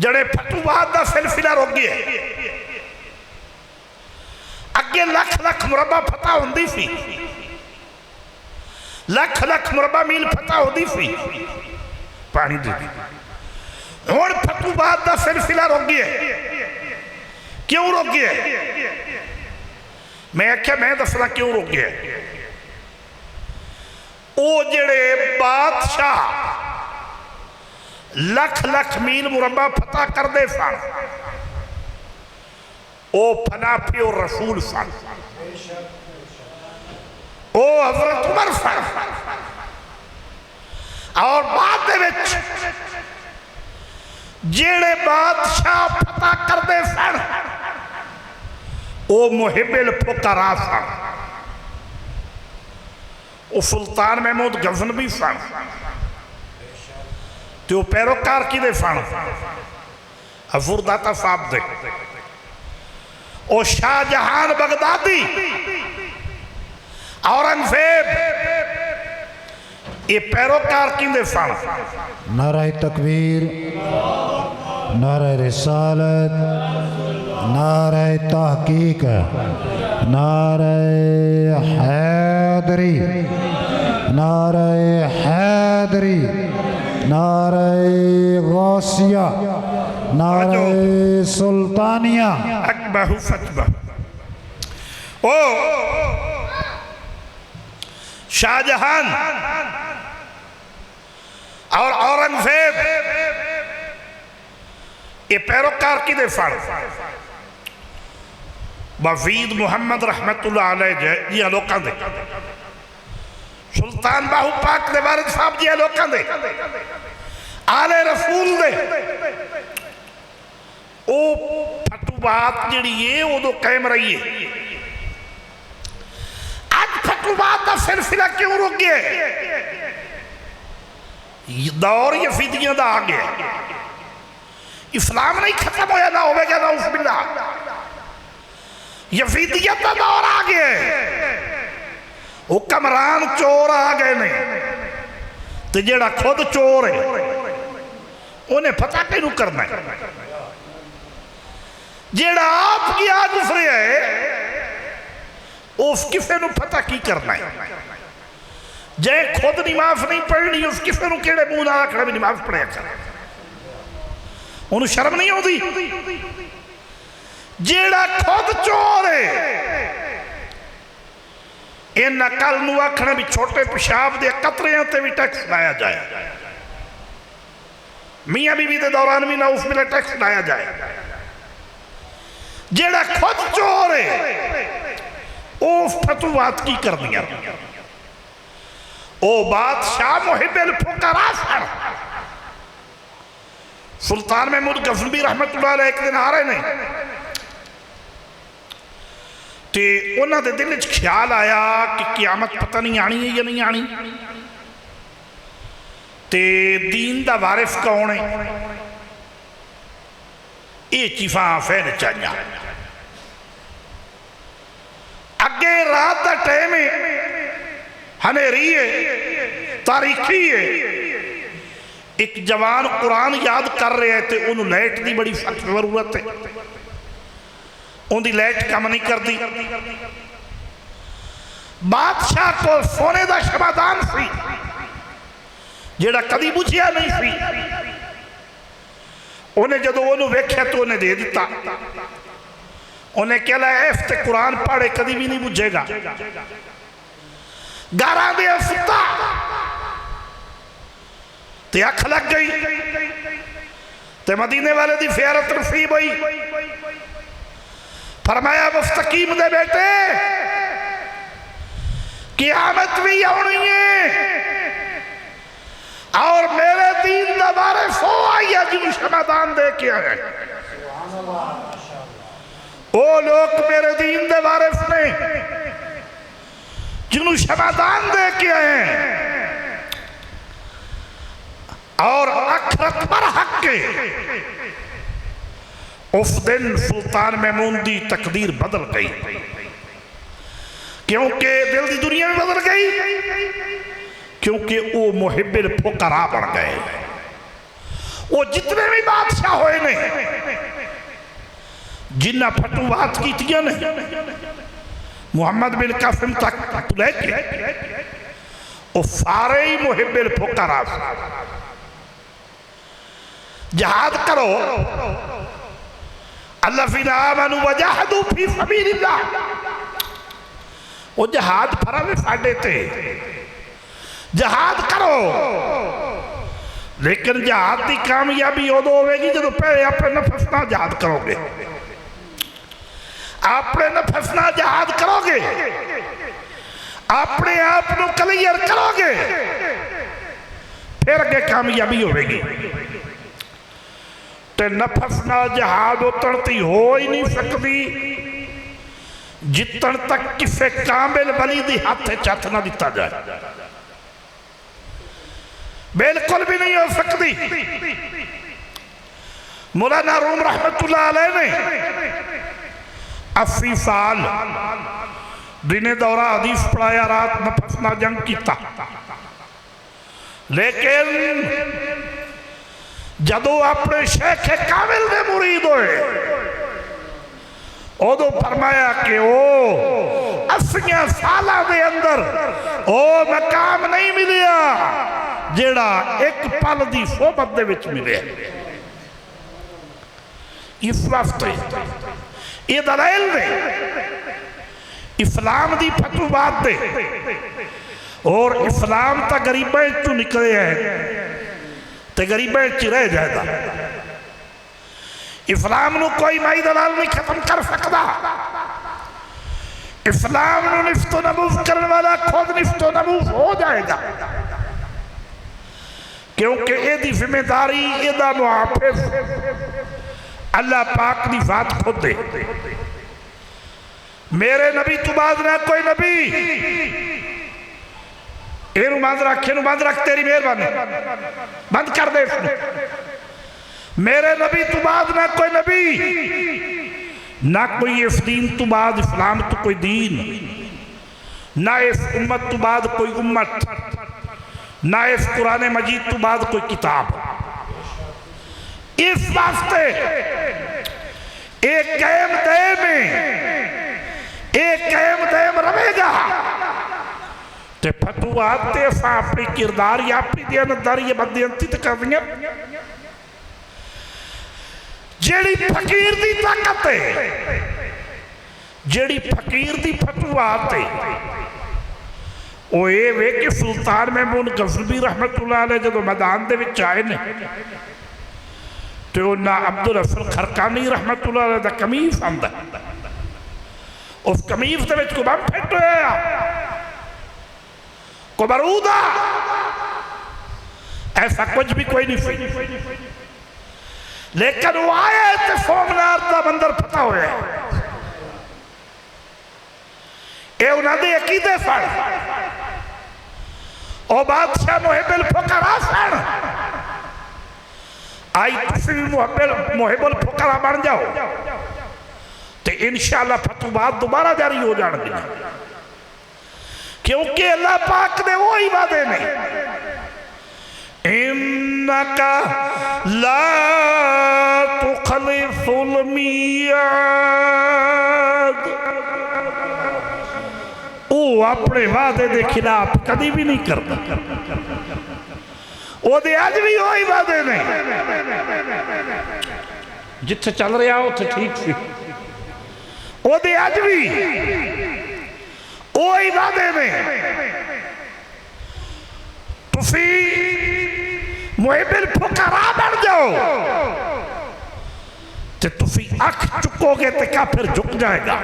जड़े फतुवाद का सिलसिला रोक गया अगे लख लख मुरबा फतह होंदी सी लख लख मुरबा मील फतह होंदी सी पानी दी हुण फतुवाद का सिलसिला रोक गया क्यों रोक गया मैं आख्या मैं दसना क्यों रोक गया वो जड़े बादशाह लख लख मील मुरबा फतह करते सन वो फनाफी और रसूल सन वो हजरत उमर सन और बाद जेड़े बादशाह फतह करते सन वो मुहिबिल फुकरा सन वो सुल्तान महमूद गजनवी सन तो पैरोकार किदे सन हजूर दाता साहब दे ओ शाहजहान बगदादी औरंगजेब ये पैरोकार किदे सन नारा तकबीर नारा रिसालत नारा तहकीक नारा हैदरी नारा हैदरी नारा गौसिया नारे सुल्तानिया। अकबहु फतबहु। ओ शाहजहां और औरंगजेब ये पैरोकार की फड़ बफीद मुहम्मद रहमतुल्लाह अलैह जी लोगों दे सुल्तान बाहू पाक दे वारिस साहब जी लोगों दे आले रसूल दे ओ फतुवात जिहड़ी है उदों कायम रही है। आज फतुवात का सिलसिला क्यों रुक गया? दौर यफीदियों का आ गया। इस्लाम नहीं खत्म होया ना होगा ना उस बिल्ला यफीदियत का दौर आ गया। हुक्मरान चोर आ गए ने तो जेड़ा खुद चोर है उन्हें पता किनू करना है। जेड़ा आप गया दूसरे है उस किसे नू पता की करना है। जे खुद नमाज नहीं पढ़नी उस किसे नू केड़े मुंह नाल आखना भी नमाज पढ़िया कर। उन्हें शर्म नहीं आती। जेड़ा खुद चोर है इन्हां कल नू आखना भी छोटे पेशाब के कतरियां ते भी टैक्स लाया जाए। मियाँ बीवी के दौरान भी ना उस वेले टैक्स लाया जाए। जेड़ा खुद चोर है वो फतुवात की करनिया। ओ बादशाह मुहिब्बुल फुकरा सन। सुल्तान महमूद गज़नवी रहमतुल्लाह अलैह एक दिन आ रहे ने ते उन्हां दे दिल च ख्याल आया कि क़यामत पता नहीं आनी है या नहीं आनी ते दीन दा वारिस कौन है। ये चीफा फैन चाहिए। अगे रात का टाइम है हनेरी है तारीखी है। एक जवान कुरान याद कर रहा है तो उन्होंने लाइट की बड़ी सख्त जरूरत है। उनकी लाइट काम नहीं करती। बादशाह को सोने का शमादान सी जेड़ा कभी बुझिया नहीं सी। उन्हें जो उन्होंने वेख्या तो उन्हें दे दिता। उन्हें कहला इस ते कुरान पढ़े कभी भी नहीं बुझेगा। गारा दे सुता ते अख लग गई ते मदीने वाले दी ज़ियारत नसीब हुई। फरमाया मुस्तकीम दे बेटे क़यामत भी आनी है और मेरे दीन दा वारिस हो आई है जिन्होंने शमादान दे के आए। वो लोग मेरे दीन दे वारिस ने जिन्होंने शमादान दे के आए और आखिरत पर हक के। उस दिन सुल्तान महमूद की तकदीर बदल गई क्योंकि दिल की दुनिया में बदल गई क्योंकि वो मुहिब्बुल फुकरा बन गए। वो जितने भी बादशाह होए ने जिन्ना फतुवात की ने मुहम्मद बिन कासिम तक लेके वो सारे ही मुहिब्बुल फुकरा। जहाद करो अल्लज़ीना आमनू वजहदू फी सबीलिल्लाह। वो जहाद फर्ज साडे ते जहाद करो लेकिन जहाद की कामयाबी उदों होगी जो पहले अपने नफस नाल जहाद करोगे। अपने नफस नाल जहाद करोगे अपने आप को क्लियर करोगे फिर अगे कामयाबी होगी। ते नफस नाल जहाद उतरती हो ही नहीं सकती जितन तक किसी कामिल वली दी हाथ चथ ना दिता जाए। बिल्कुल भी नहीं हो सकती। मौलाना रूम रहमतुल्लाह अलैह ने 80 साल दिने दौरा हदीस पढ़ाया रात नफस ना जंग किया। लेकिन जदों अपने शेख कामिल दे मुरीद होए उदों फरमाया कि ओ 80 साल के अंदर ओ मकाम नहीं मिलिया जेड़ा एक पल की सोबत दे विच मिले। इस वास्ते ये दलाइल ने इस्लाम की फतूबात दे और इस्लाम तो गरीबों चू निकले है तो गरीबों च रह जाएगा। इस्लाम नू कोई माई दलाल नहीं खत्म कर सकता। इस्लाम नू निफ्तो नबूज करने वाला खुद निफ्तो नबूज हो जाएगा, क्योंकि यदी जिम्मेदारी यदा मुहाफिज अल्लाह पाक की बात खुद दे। मेरे नबी तू बाद ना कोई नबी एनू बंद रख, एनू बंद रख, तेरी मेहरबानी बंद कर दे इसनू। मेरे नबी तू बाद ना कोई नबी, ना कोई इस दीन तू बाद इस्लाम तो कोई दीन, ना इस उम्मत तू बाद कोई उम्मत, ना इस कुरान मजीद तू बाद कोई किताब। इस वास्ते एक कायम दे में एक कायम दे रहेगा ते फतूआत ते असां अपनी किरदार या अपनी दयानतदारी ये बदयंती तो कर दियां। जेड़ी फकीर दी ताकत है, जेड़ी फकीर दी फतूआत है, वो ये वे कि सुल्तान महमूद गज़नवी रहमतुल्लाह अलैह जदों मैदान दे विच आए ने तो ना अब्दुल हसन खरकानी रहमतुल्लाह अलैह दा कमीज आंदा, उस कमीज दे विच कोई बम फिट होया, कोई बारूदा, ऐसा कुछ भी कोई नहीं सी। लेकिन वो आए तो सोमनाथ का मंदिर पता होया। ये उन्होंने अकीदे सन, और बादशाह मुहिबुल फुकरा सन। आई तुम भी मुहिबुल फुकरा बन जाओ तो इंशाअल्लाह फतूबात दोबारा जारी हो जाएगी, क्योंकि अल्लाह पाक ने वो ही वादे ने इन्नका ला तुखलिफुल मियाद। वो अपने वादे के खिलाफ कभी भी नहीं करता। ओदे अज भी वही वादे ने, जिथे चल रहा उथे ठीक सी, ओदे अज भी वही वादे ने। तुसी मुहिबुल फुकरा बन जाओ तो तुसी अख चुकोगे तो काफिर झुक जाएगा।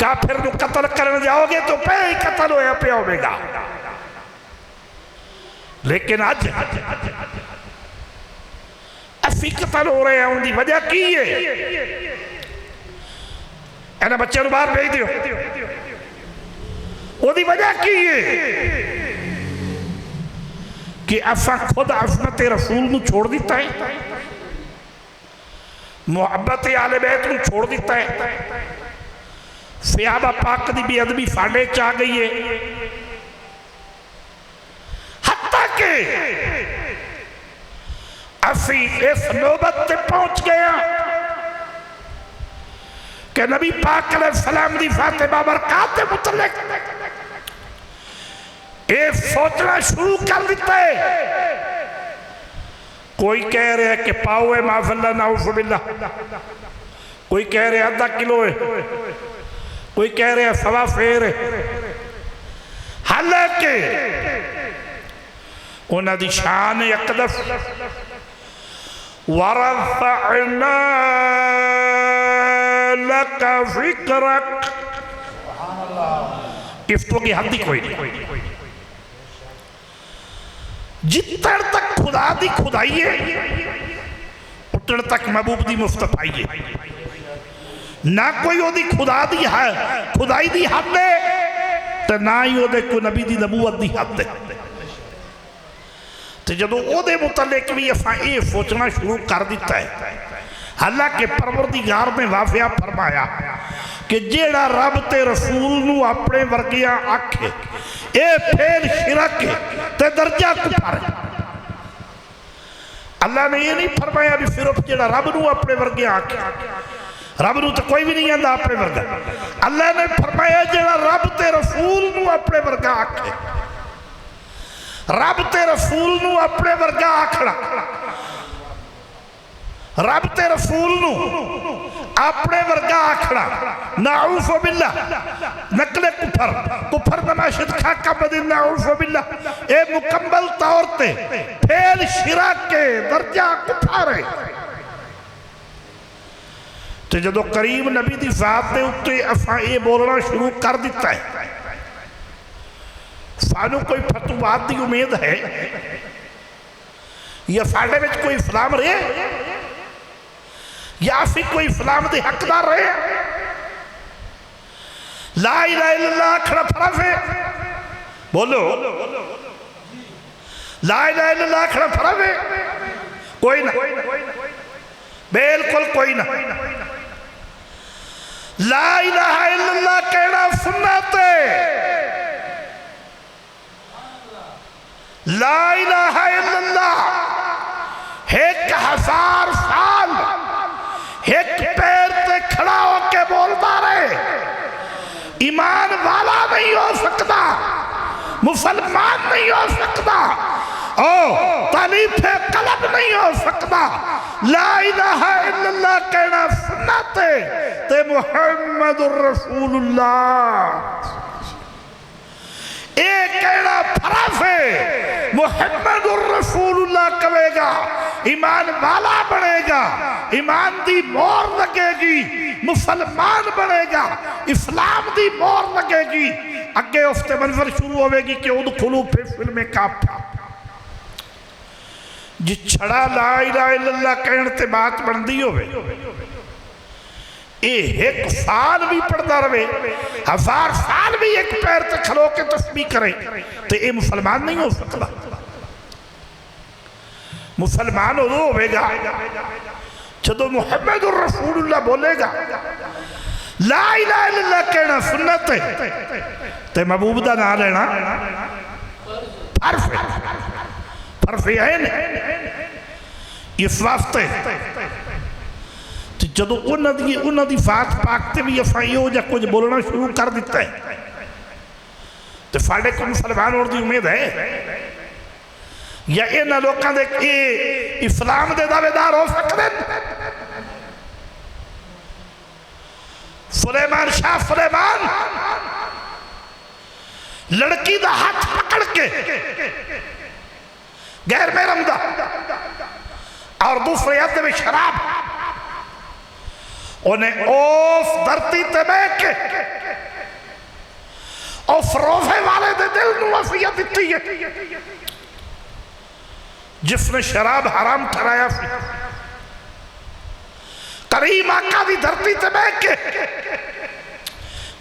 काफिर को कत्ल करने जाओगे तो पहले ही कत्ल होया पे होगा। लेकिन अज असी कत्ल हो रहे हैं, उनकी वजह की है? इन्हें बच्चों बाहर भेज दियो। ओदी वजह की है कि असा खुद अज़मत रसूल नू छोड़ दिता है, मुहब्बत आले बैत नू छोड़ दिता है, सहाबा पाक की बेअदबी साडे च आ गई है। हत्ता के असी इस नौबत ते पहुंच गए कि नबी पाक अलैहिस्सलाम दी फातिमा बरकात दे मुतल्लिक ये सोचना शुरू कर दिता है। कोई कह रहा है कि पाओ है माफ़िल्ला नाउज़ुबिल्लाह, कोई कह रहा है आधा किलो है, कोई कह रहा है सवा फेर है। हालांकि उन्हां दी शान अक़दस वरफ़अना लका ज़िक्रक, इस तो की हद ही कोई नहीं। जितने तक खुदा दी खुदाई है उतने तक महबूब दी मुस्तफाई है। ना कोई ओदी खुदा दी है खुदाई दी हद है तो ना ही ओदे कोई नबी दी नबूवत दी हद है। तो जदों ओदे मुतल्लिक भी असां ये सोचना शुरू कर दिता है, हालांकि परवरदिगार ने वाफिया फरमाया कि जेड़ा रब ते रसूल नू अपने वर्गिया आखे ये फिर शिरक है ते दर्जा कुफर है। अल्लाह ने ये नहीं फरमाया भी सिर्फ जेड़ा रब नू अपने वर्गिया आखे, रब नू तो कोई भी नहीं आंदा अपने वर्गा। अल्लाह ने फरमाया जेड़ा रब ते रसूल नू अपने वर्गा आखे, रब ते रसूल नू अपने वर्गा आखना रब ते रसूल नू अपने वर्गा आखना नाऊज़ु बिल्लाह नकले कुफर कुफर नमाशिद खाका बदिन नाऊज़ु बिल्लाह ए मुकम्मल तौर ते फेल शिरक के दर्जा कुफर है। तो जदों करीम नबी दी ज़ात दे उत्ते असां ये बोलना शुरू कर दिता है, सानू कोई फतवात दी उम्मीद है या साडे विच कोई इस्लाम रहे या फिर कोई इस्लाम के हकदार रहे? ला इलाहा इल्लल्लाह खड़ा फर्ज है, बोलो ला इलाहा इल्लल्लाह खड़ा फर्ज है? कोई ना, बिल्कुल कोई ना। ला इलाहा इल्लल्लाह कहना सुन्नत है। ला इलाहा इल्लल्लाह 1000 साल एक पैर पे खड़ा होके बोलता रहे, ईमान वाला नहीं हो सकता, मुसलमान नहीं हो सकता, ओ तालीफे कलब नहीं हो सकता। ला इलाहा इल्लल्लाह कहना सुन्नत है ते मुहम्मदुर रसूलुल्लाह ये कहना फर्ज है। मुहम्मदुर रसूलुल्लाह कहेगा ईमान वाला बनेगा, ईमान दी मोहर लगेगी, मुसलमान बनेगा, इस्लाम दी मोहर लगेगी। अगे उसते मंजर शुरू होगी कि उदखुलू फी फिल्म काफा जी छड़ा ला इलाहा इल्लल्लाह कहने ते बात बनती होवे, एक साल भी पढ़ता रहे, 1000 साल भी एक पैर ते खलो के तस्बीह करे तो ये मुसलमान नहीं हो सकता। मुसलमान उदो होगा जदों मुहम्मदुर रसूलुल्लाह बोलेगा। ला इलाहा इल्लल्लाह कहना सुन्नत है ते महबूब दा नाम लेना फर्ज है। फर्ज है इस वास्ते जदों उन्हां दी बात पाक ते भी असां इहो जिहा कुछ बोलना शुरू कर दिता है तो साडे को मुसलमान होने की उम्मीद है या इन्हां लोकां दे इस्लाम दे दावेदार हो सकते? सुलेमान शाह सुलेमान लड़की दा हाथ पकड़ के गैर महरम दा और दूसरे हाथ में शराब उन्हें उस धरती ते बैठ के उस रोजे वाले दे दिल नूं वसीयत दी है जिसने शराब हराम ठहराया। करीम आका दी धरती ते बैठ के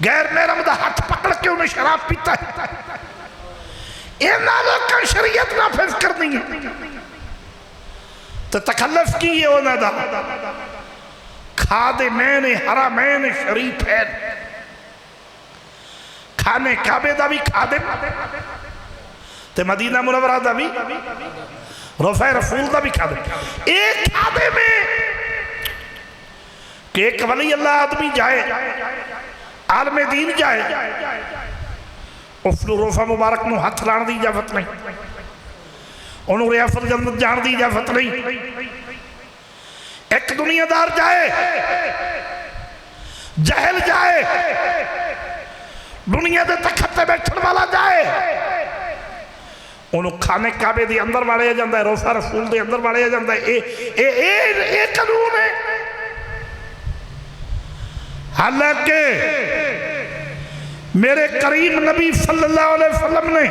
गैर महरम दा हाथ पकड़ के उन्हें शराब पीता है। इन्हां लोकां शरीयत नाफिज करनी है तो तकल्लुफ की है उन्हां दा खादे मैंने हरा मैंने शरीफ है खाने काबे दा भी खादे ते मदीना मुनव्वरा दा भी रोज़ा रसूल दा भी खादे। एक खादे में कि एक वली अल्लाह आदमी जाए आलमे दीन जाए उसको रोज़ा मुबारक नूं हथ लाने की इजाजत नहीं, उन्होंने रियासत जन्नत जाने की इजाजत नहीं। एक दुनियादार जाए जहल जाए दुनिया के तखत पे बैठने वाला जाए उन्होंने खाने काबे के अंदर वाड़िया जाता है, रोज़ा रसूल के अंदर वाड़िया जाता है। ये कानून है। हालांकि मेरे करीम नबी सल्लल्लाहु अलैहि वसल्लम ने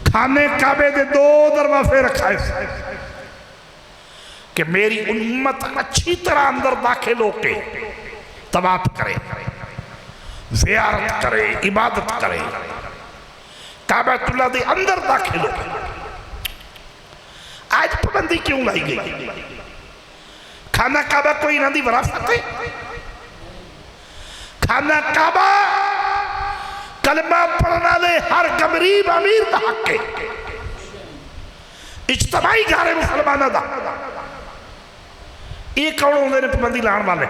खाने काबे के 2 दरवाजे रखाए कि मेरी उम्मत अच्छी तरह अंदर दाखिल होके तवाफ करे, ज़ियारत करे, इबादत करे, काबतुल्लाह के अंदर दाखिल हो। आज पाबंदी क्यों लाई गई? खाना काबा कोई इन्हां दी विरासत है? खाना काबा कलमा पढ़ने वाले हर गरीब अमीर का हक है, इज्तमाई घर है मुसलमानों का। ये कौन होंगे ने पाबंदी लाने वाले?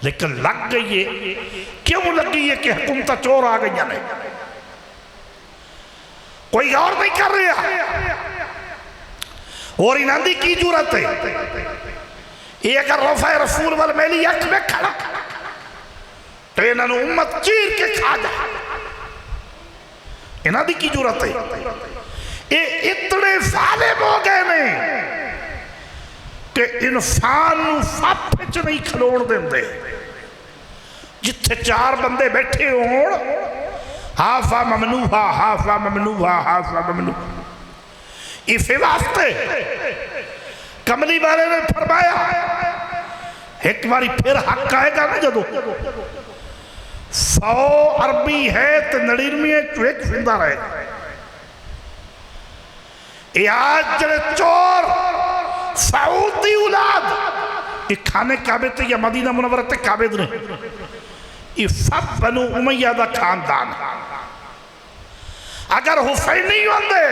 लेकिन लग गई है। क्यों लग गई है? कि हुकूमत चोर आ गई ने, कोई और नहीं कर रहा। और इन्हां दी की जरूरत है? ये अगर रौफा रसूल वाल मेरी अख में खड़ा तो इन्हां नूं उम्मत चीर के खा जा। इन्हां दी की जरूरत है? ये इतने जालिम हो गए ने कि इंसान नूं सप च नहीं खलोण देंदे। जिथे 4 बंदे बैठे होण, हाफा ममनूहा हाफा ममनूहा हाफा ममनूहा। इस वास्ते कमली वाले ने फरमाया, एक बारी फिर हक आएगा ना जदों 100 अरबी है तो 99 एक जिंदा रहेगा। ये आज जड़े चोर सऊदी औलाद ये खाने काबे ते या मदीना मुनव्वरा ते काबे ने, ये सब बनु उमैया दा खानदान। अगर हुसैनी होंदे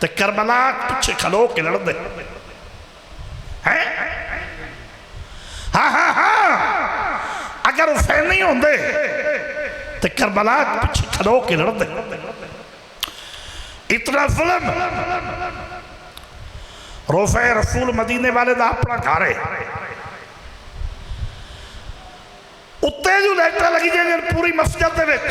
तो करबला पीछे खलो के लड़ते हैं। हाँ हाँ हाँ, अगर हुसैनी होंदे तो करबला पीछे खलो के लड़ते। इतना जुल्म। रौफा रसूल मदीने वाले दा अपना घर है, उत्ते जो लाइटां लगी जाए पूरी मस्जिद दे विच,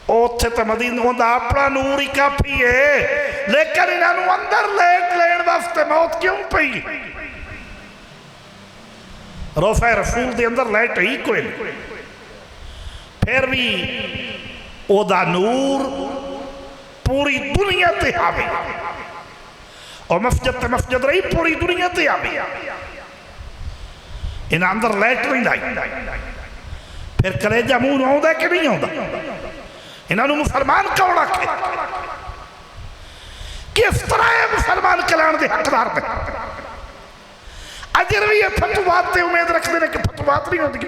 उत्थे तो मदीने दा अपना नूर ही काफी है। लेकिन इन्हों अंदर लेट लेने वास्ते मौत क्यों पई? रौफा रसूल दे अंदर लाइट ही कोई नहीं, फिर भी ओदा नूर पूरी दुनिया ते आवे। और मस्जिद रही पूरी दुनिया ते आवे। इन्हें अंदर लाइट नहीं लाई, फिर कलेजा मुंह आउंदा कि नहीं आउंदा? इन्होंने मुसलमान कौन आखे? किस तरह ये मुसलमान कहलाने के हकदार ने? अजर भी ये फतवात से उम्मीद रखते हैं कि फतवात नहीं होती,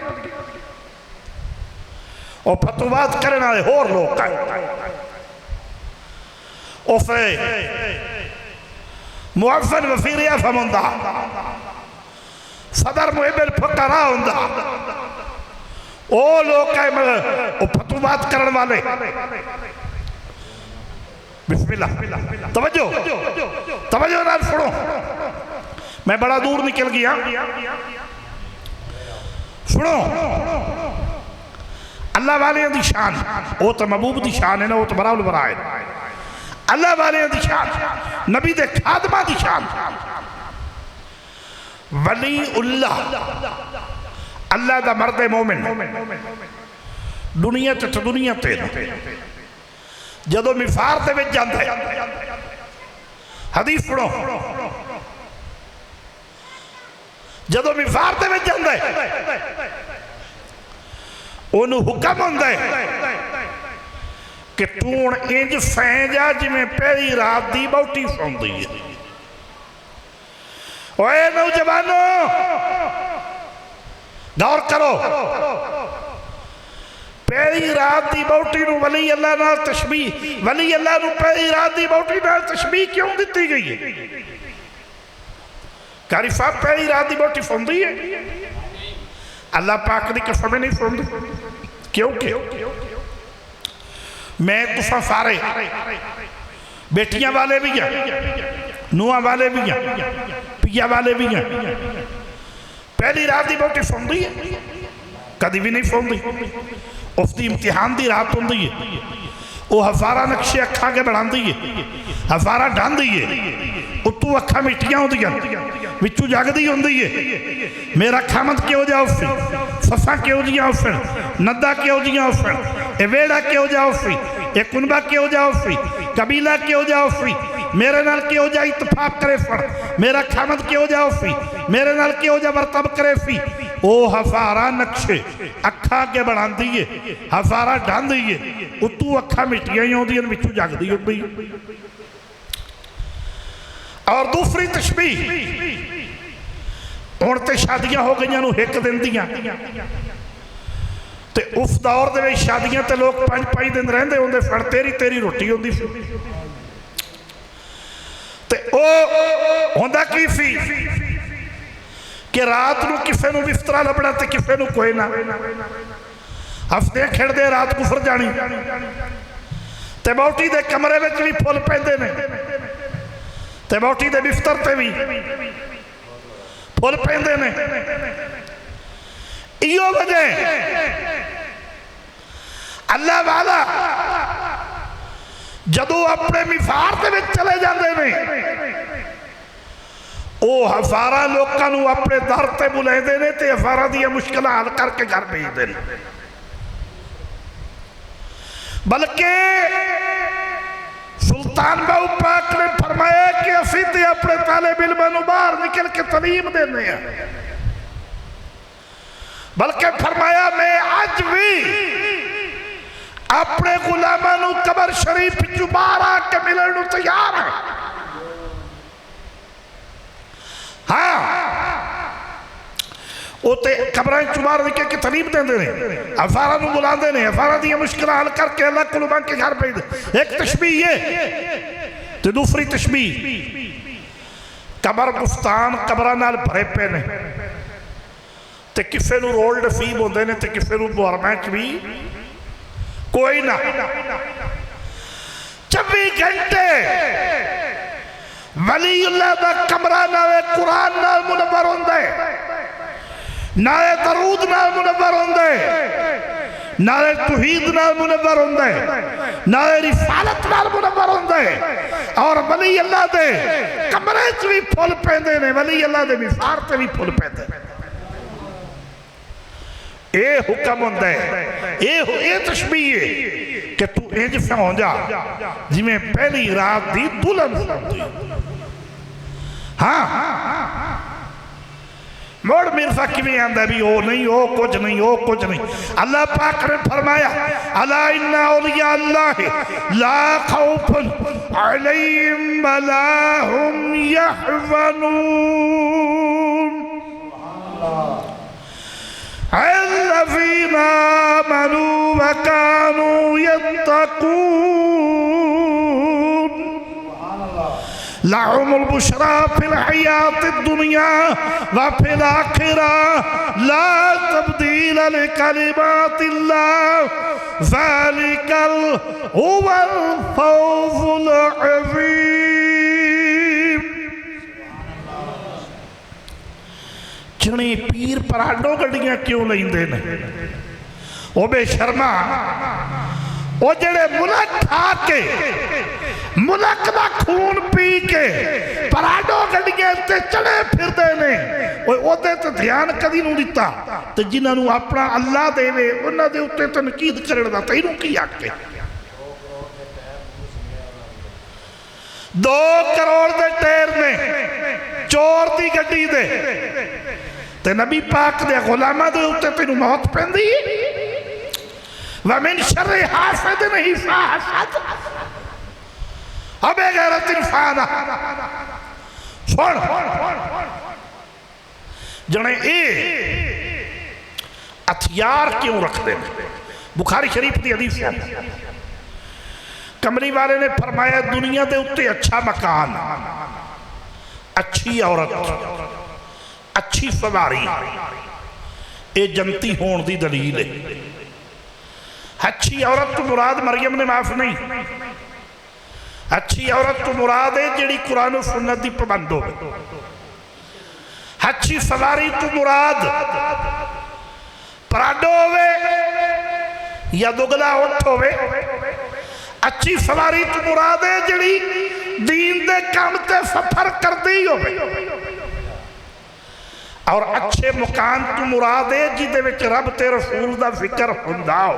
और फतवात करने वाले होर लोग उसे मुअज़्ज़िन वज़ीर आज़म हुंदा, सदर मुहिब्बुल फुक़रा हुंदा, ओ लोग फतवात करने वाले। बिस्मिल्लाह, तवज्जो तवज्जो नाल सुनो। मैं बड़ा दूर निकल गया, सुनो। अल्लाह वाले दी शान, वो तो महबूब दी शान है ना, वो तो बराबर बरा है। अल्लाह वाले दी शान, नबी दे खादमा दी शान। वली उल्लाह, अल्लाह दा मर्द मोमिन दुनिया ते दुनिया ते जदों मिफार दे विच जांदा है, हदीस सुनो, जदों मिफार दे विच जांदा है ओनू हुक्म हुंदा है कि तू हुण इंज सै जा जिवें पहली रात दी बहुटी सौंदी है। ओए नौजवानो गौर करो, पहली रात की बहुटी नूं वली अल्लाह नाल तशबीह, वली अल्लाह नूं पहली रात की बहुटी नाल तशबीह क्यों दी गई है? कारी साहब पहली रात की बहुटी सौंदी है, अल्लाह पाक की कसम नहीं सौंदी। क्योंकि मैं तुसां सारे बेटियां वाले भी हैं, नूहां वाले भी हैं, पिया वाले भी हैं, पहली रात की बहुटी सौंदी है? कभी भी नहीं सौंदी। उसकी इम्तिहान की रात होंगी है, वो हज़ारा नक्शे अखा के बनाती है, हज़ारा ढांदी है, उत्तों अखा मिट्टियां होंदियां, विचू जगदी होंदी है। मेरा खामद क्यों जा उसी, ससा क्यों जिया उस, नदा क्यों जिया उस, वेड़ा क्यों जा उसी, ये कुनबा क्यों जा उसी, कबीला क्यों जा उसी, मेरे नाल क्यों जा इतफाक करे फड़, मेरा खामद क्यों जा उसी, मेरे नाल क्यों जा बर्तब करे फी। ओ हज़ारा नक्शे अखा के बनाती है, हज़ारा ढांदी है, उत्तू अखा मिट्टियां ही होंदियां, विचू जगदी होंदी। और दूसरी तशबीह, हुण ते शादियां हो गई नूं हिक दिन दियां, ते उस दौर दे विच शादियां ते लोग 5-5 दिन रहिंदे हुंदे, फड़ तेरी तेरी रोटी होंदी सी। ते ओ हुंदा की सी कि रात नूं किसे नूं बिस्तरा लभना ते किसे नूं कोई ना, हसदे खेड़दे रात गुजर जानी। ते वोटी दे कमरे में भी फुल पैंदे ने ते वोटी दे बिस्तर ते भी फुल पैंदे ने। इहो वजह अल्लाह वाला जदों अपने मिफार दे विच चले जाते हैं वह हज़ारा लोगों अपने दर से बुलाते हैं तो हज़ारा दी मुश्किल हल करके घर भेजते हैं। बल्कि सुल्तान बाहू पाक ने फरमाया कि असी तो अपने तालिब इल्मां बाहर निकल के तलीम देने हैं, बल्कि फरमाया मैं अज भी अपने गुलामां कबर शरीफ चों बाहर आके मिलण नूं तैयार है। हाँ उते कबरां चों बाहर निकल के तलीम देंदे ने, अफारा नूं बुलांदे ने, अफारा दी मुश्किल हल करके अल्लाह कोलों मंग के घर भेजदे। एक तशबीह ये ते दूसरी तशबीह कबर गुफ्तान कबरां नाल भरे पे ने ते किसे नूं रोल नसीब होंदे ने ते किसे नूं मुहर्रमां च भी कोई ना। 24 घंटे वलीउल्लाह दा कमरा नाले कुरान नाल मुनव्वर होंदा है, नाले दरूद नाल मुनव्वर होंदा है, नाले तौहीद नाल मुनव्वर होंदा है, नाले रिसालत नाल मुनव्वर होंदा है। और वली अल्लाह दे कमरे च भी फुल पैंदे ने, वली अल्लाह दे मिसार ते भी फुल पैंदे ने। ये हुक्म होंदा है, ये तशबीह है कि तू इंज सौ जा जिवें पहली रात दी दुल्हन सौंदी। हाँ मोड़ मिर्जा किवें आंदा भी ओ नहीं, ओ कुछ नहीं, ओ कुछ नहीं। अल्लाह पाक ने फरमाया अला इन्ना औलिया अल्लाह ला खौफुन अलैहिम वला हुम यहज़नून अल्लज़ीना आमनू व कानू यत्तकून लहुमुल बुशरा फिल हयातिद दुनिया व फिल आखिरा ला तब्दील लिकलिमातिल्लाह ज़ालिकल हुवल फौज़ुल अज़ीम। जने पीर पराडो गड्डियां क्यों लेंदे ने ओ बेशर्मा, वो जेड़े मुल्क खा के मुल्क दा खून पी के पराडो गड्डियां ते चढ़े फिरदे ने, ओदे ते ध्यान कदी नहीं दिता। ते जिन्हां अपना अल्लाह देवे उन्हां दे उत्ते तनकीद करन दा तैनूं की आखे। 2 करोड़ दे टायर ने चोर दी गड्डी दे ते नबी पाक दे गुलामां दे उत्ते तैनूं मौत पैंदी। वमिन शर्रि हासिदिन इज़ा हसद अबे गैरत इंसान। सुन जने ये हथियार क्यों रखते हैं? बुखारी शरीफ की हदीस है, कमली वाले ने फरमाया दुनिया के उत्ते अच्छा मकान, अच्छी औरत, अच्छी सवारी ये जनती होने की दलील है। अच्छी औरत तो मुराद मरियम ने माफ नहीं, अच्छी औरत तो मुराद है जिहड़ी कुरान और सुन्नत की पाबंद हो। अच्छी सवारी तो मुराद पराडो होवे या दुगला उठ होवे। अच्छी सवारी तो मुराद है जिहड़ी दीन दे काम ते सफर करदी होवे। और अच्छे मकान तो मुराद है जिहदे विच रब ते रसूल दा जिक्र हुंदा हो।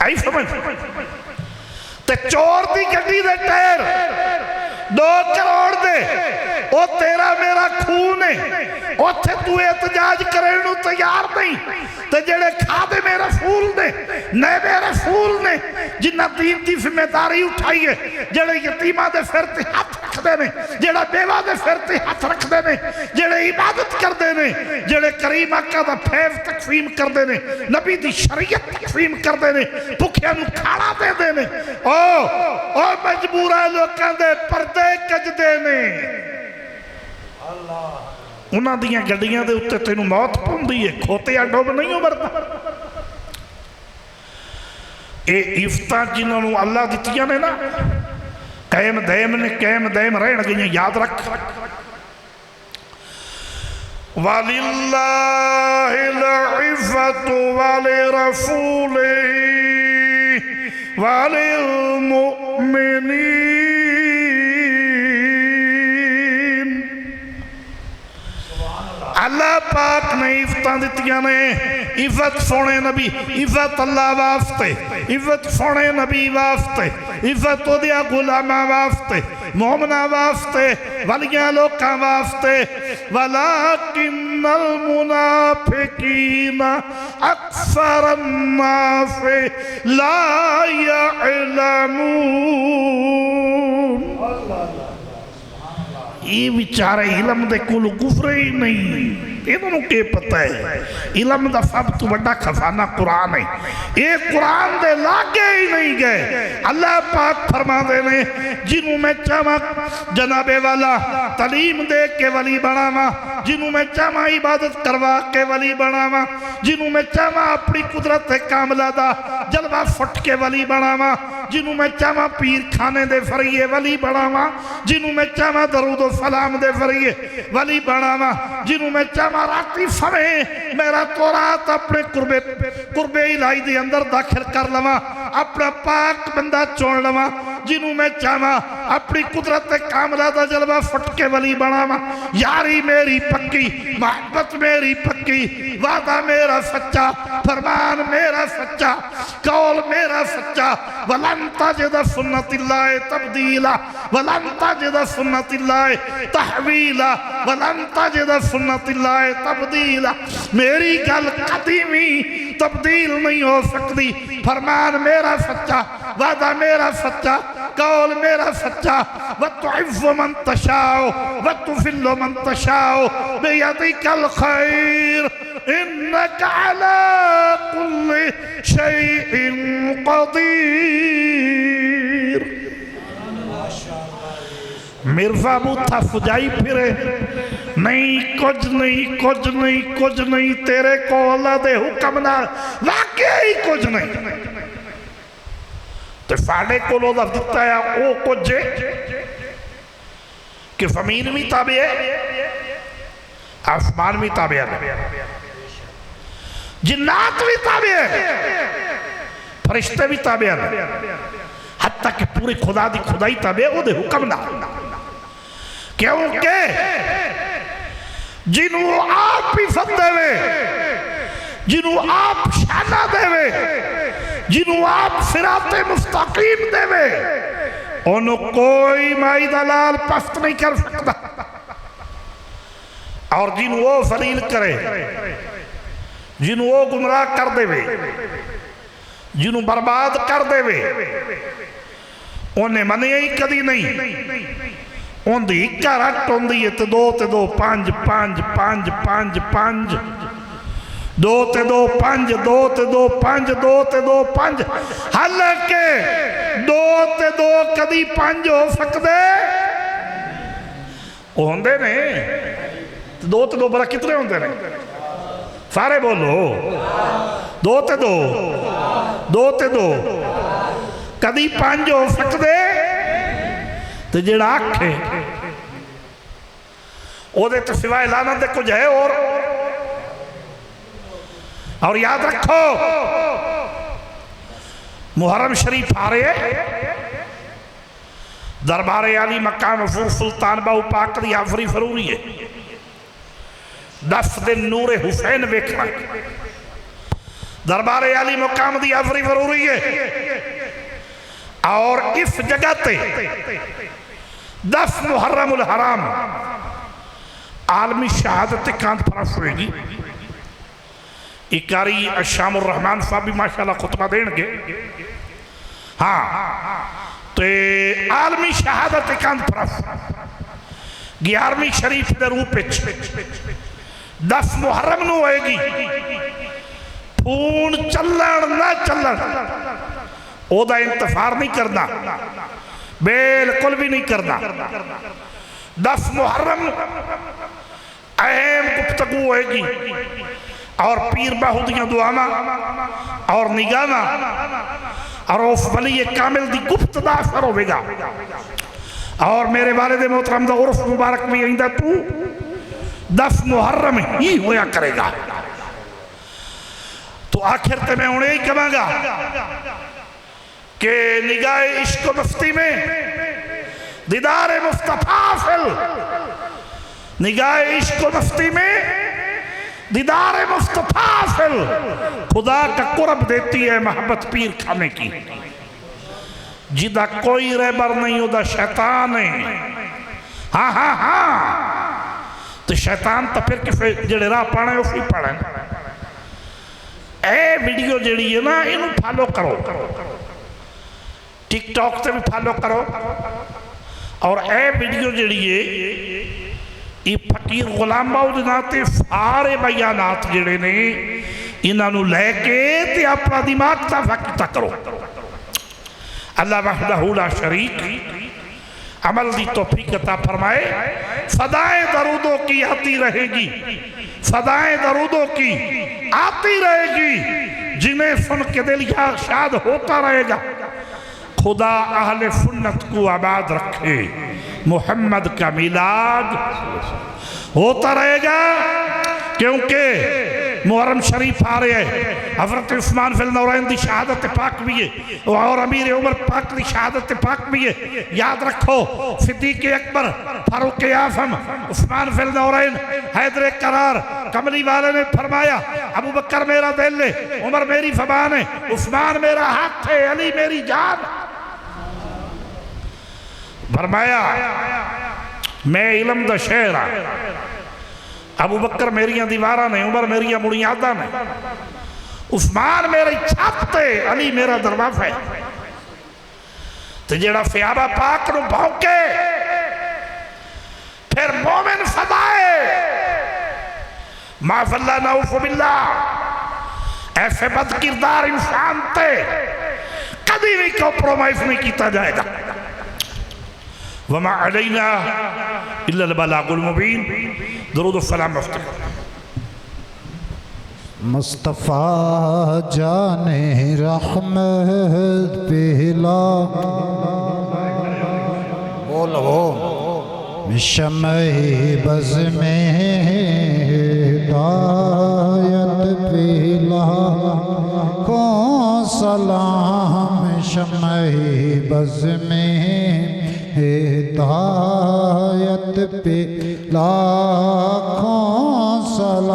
आई समझ? ते चोर दी गड्डी दे टायर 2 करोड़ दे ओ तेरा मेरा खून है, उत्थे तू एहतजाज करने नूं तैयार नहीं। ते जेड़े खादे मेरे रसूल ने मेरे रसूल ने जिन्हां दीन की जिम्मेदारी उठाई है, जेड़े यतीमां दे सिर ते हाथ रखते हैं, जेड़ा बेवा दे सिर ते हाथ रखते हैं, जेड़े इबादत करते हैं, जेड़े करीम आका दा फैज़ तकसीम करते हैं, नबी दी शरीयत तकसीम करते हैं, भुखियां नूं खाना देते हैं। ओ मजबूरा लोकां दे पर्दे कजदे ने, उन्हां दियां गड्डियां दे उत्ते तैनूं मौत पौंदी है, खोतिया डुब नहीं मरदा। ये इफ्ता जिन्होंने अल्लाह दित्तियां ने ना कायम दयम ने कायम दयम रहन गई याद रख वलिल्लाहिल इफ़्फ़तु वलिरसूलिही वलिल मुमिनीन अल्लाह पाक ने इफ्ता दित्तियां ने इज्जत सोने नबी इज्जत अल्लाह वास्ते इज्जत सोने नबी वास्ते इज्जत ओदिया गुलामा वास्ते मोमना वास्ते वलिया लोकां वास्ते वलाकिन्नल मुनाफिकीना अक्सरन नास ला यअलमून ये बेचारे इलम दे कोल गुजरे ही नहीं इन्होंने के पता है इलम दा सब तो बड़ा खजाना कुरान है ये कुरान दे लागे ही नहीं गए अल्लाह पाक फरमाते ने जिन्हों मैं चाहवा जनाबे वाला तालीम दे के वली बनावा जिन्हों मैं चाहवा इबादत करवा के वली बनावा जिन्हों मैं चाहवा अपनी कुदरत कामला दा जलवा फुट के वली बनावा जिन्हों मैं चाहवा पीर खाने दे फरिए वली बनावा जिन्हों मैं चाहवा दरूद सलाम दे फरिए वली बनावा जिन्हों मैं चाहवा राती समय मेरा तो रात अपने कुर्बे इलाही दे अंदर दाखिल कर लवा अपना पाक बंदा चुन लवा जिन्हों मैं चाहवा अपनी कुदरत कामला दा जलवा फुट के वली बनावा यारी मेरी पक्की मोहब्बत मेरी पक्की वादा मेरा सच्चा फरमान मेरा सच्चा कौल मेरा सच्चा वलन तजिद सुन्नतिल्लाह तब्दीला वलन तजिद सुन्नतिल्लाह तहवीला वलन तजिद सुन्नतिल्लाह तब्दीला मेरी गल कभी भी तब्दील नहीं हो सकती फरमान मेरा सच्चा वादा मेरा सच्चा कौल मेरा सच्चा वतुइज़्ज़ु मन तशाओ वतुज़िल्लु मन तशाओ बियदिकल खैर इन्नका अला कुल्लि शैइन क़दीर मिर्जा बूथा फुजाई फिरे नहीं कुछ नहीं कुछ नहीं कुछ नहीं तेरे को अल्लाह दे हुक्म नाल वाकई कुछ नहीं तो साढ़े को दिता है वो कुछ कि जमीन भी ताबे है आसमान भी ताबे है जिन्नात भी ताबे है फरिश्ते भी ताबे है हत्ता कि पूरे खुदा दी खुदाई ताबे है ओदे हुक्म नाल क्योंकि जिन्हों आप इज्जत देवे जिन्हों आप शाना देवे जिन्हों आप सिराते मुस्तकीम देवे उन्हों कोई माई दलाल पस्त नहीं कर सकता और जिन्हों वो जलील करे जिन्हों वो गुमराह कर देवे जिन्हों बर्बाद कर देवे उन्हें मने ही कदी नहीं उनकी एक रट होंदी है तो दो पांच पांच पांच पांच पांच दो ते दो पांच दो ते दो पांच दो ते दो पांच हालांकि दो ते दो कदी पांच हो सकते होंदे ने दो ते दो बड़ा कितने होंदे ने सारे बोलो दो ते दो कदी पांच हो सकते तो जेड़ा अख है ओदे तो सिवाय लानत दे कुछ है और याद रखो मुहर्रम शरीफ आ रहे दरबार आली मकाम सुल्तान बाहू पाक दी हाज़री जरूरी है 10 दिन नूरे हुसैन वेखना दरबार आली मकाम दी हाज़री जरूरी है और इस जगह पे 10 मुहर्रमुल हराम आलमी शहादत कांत फरस होगी इकारी अशामुर रहमान साहब भी माशाल्लाह खुतबा देंगे हाँ तो आलमी शहादत कांत फरस 11वीं शरीफ के रूप 10 मुहर्रम नूं होएगी खून चलन ना चलन ओदा इंतजार नहीं करना बिल्कुल भी नहीं करना 10 मुहर्रम अहम गुफ्तगू होएगी और पीर बाहू दियां दुआवां और निगाहां और उस वली कामिल दी गुफ्त दा असर होगा। और मेरे वालिद मोहतरम दा उर्फ मुबारक भी आइंदा तू 10 मुहर्रम ही होया करेगा। तो आखिर ते मैं उन्हें ही कहांगा कि निगाह इश्क मफ्ती में दीदार मुस्तफा फिल, निगाह इश्क मफ्ती में दीदार मुस्तफा फिल, खुदा का कुर्ब देती है मोहब्बत पीर खाने की। जिदा कोई रहबर नहीं उदा शैतान है। हाँ हाँ हाँ, तो शैतान तो फिर किसे जेड़े राह पाना है उसी पढ़े। ए वीडियो जेड़ी है ना इनू फॉलो करो, टिकटॉक से भी फॉलो करो। और ए वीडियो जेड़ी है ये फकीर गुलाम बाऊ नाते सारे बयानात जेड़े ने इन्हों लैके ते अपना दिमाग साफा किया करो। अल्लाह वहदहू ला शरीक अमल दी तौफीक अता फरमाए। सदाएं दरूदों की आती रहेगी, सदाएं दरूदों की आती रहेगी, जिन्हें सुन के दिल या शाद होता रहेगा। खुदा अहले सुन्नत को आबाद रखे, मोहम्मद का मिलाद होता रहेगा। क्योंकि मुहर्रम शरीफ आ रहे हैं, हज़रत उस्मान फिल नौरैन की शहादत पाक भी है और अमीर उमर पाक की शहादत पाक भी है। याद रखो सिद्दीक़ अकबर, फारूक आज़म, उस्मान फिल नौरैन, हैदर करार। कमली वाले ने फरमाया अबू बकर मेरा दिल है, उमर मेरी ज़बान है, उस्मान मेरा हाथ है, अली मेरी जान। फरमाया मैं इलम दा शहर हाँ, अबू बकर मेरिया दीवारा ने, उमर मेरिया बुनियादा ने, उस्मान मेरी छत है, अली मेरा दरवाजा है। तो जेड़ा फ़ियाबा पाक नूं भौंके फिर मोमिन फदाए माफ़ल्ला नऊफ़ बिल्लाह, ऐसे बद किरदार इंसान ते कभी भी कॉम्प्रोमाइज नहीं किया जाएगा। वमा अलैना इल्लल बलागुल मुबीन। दुरूद सलाम मुफ्ती मुस्तफ़ा जाने रहमत पहला बोलो शम्मे बज़ में हिदायत पहला को सलाम, शम्मे बज़ में हिदायत पे लाखों सलाम।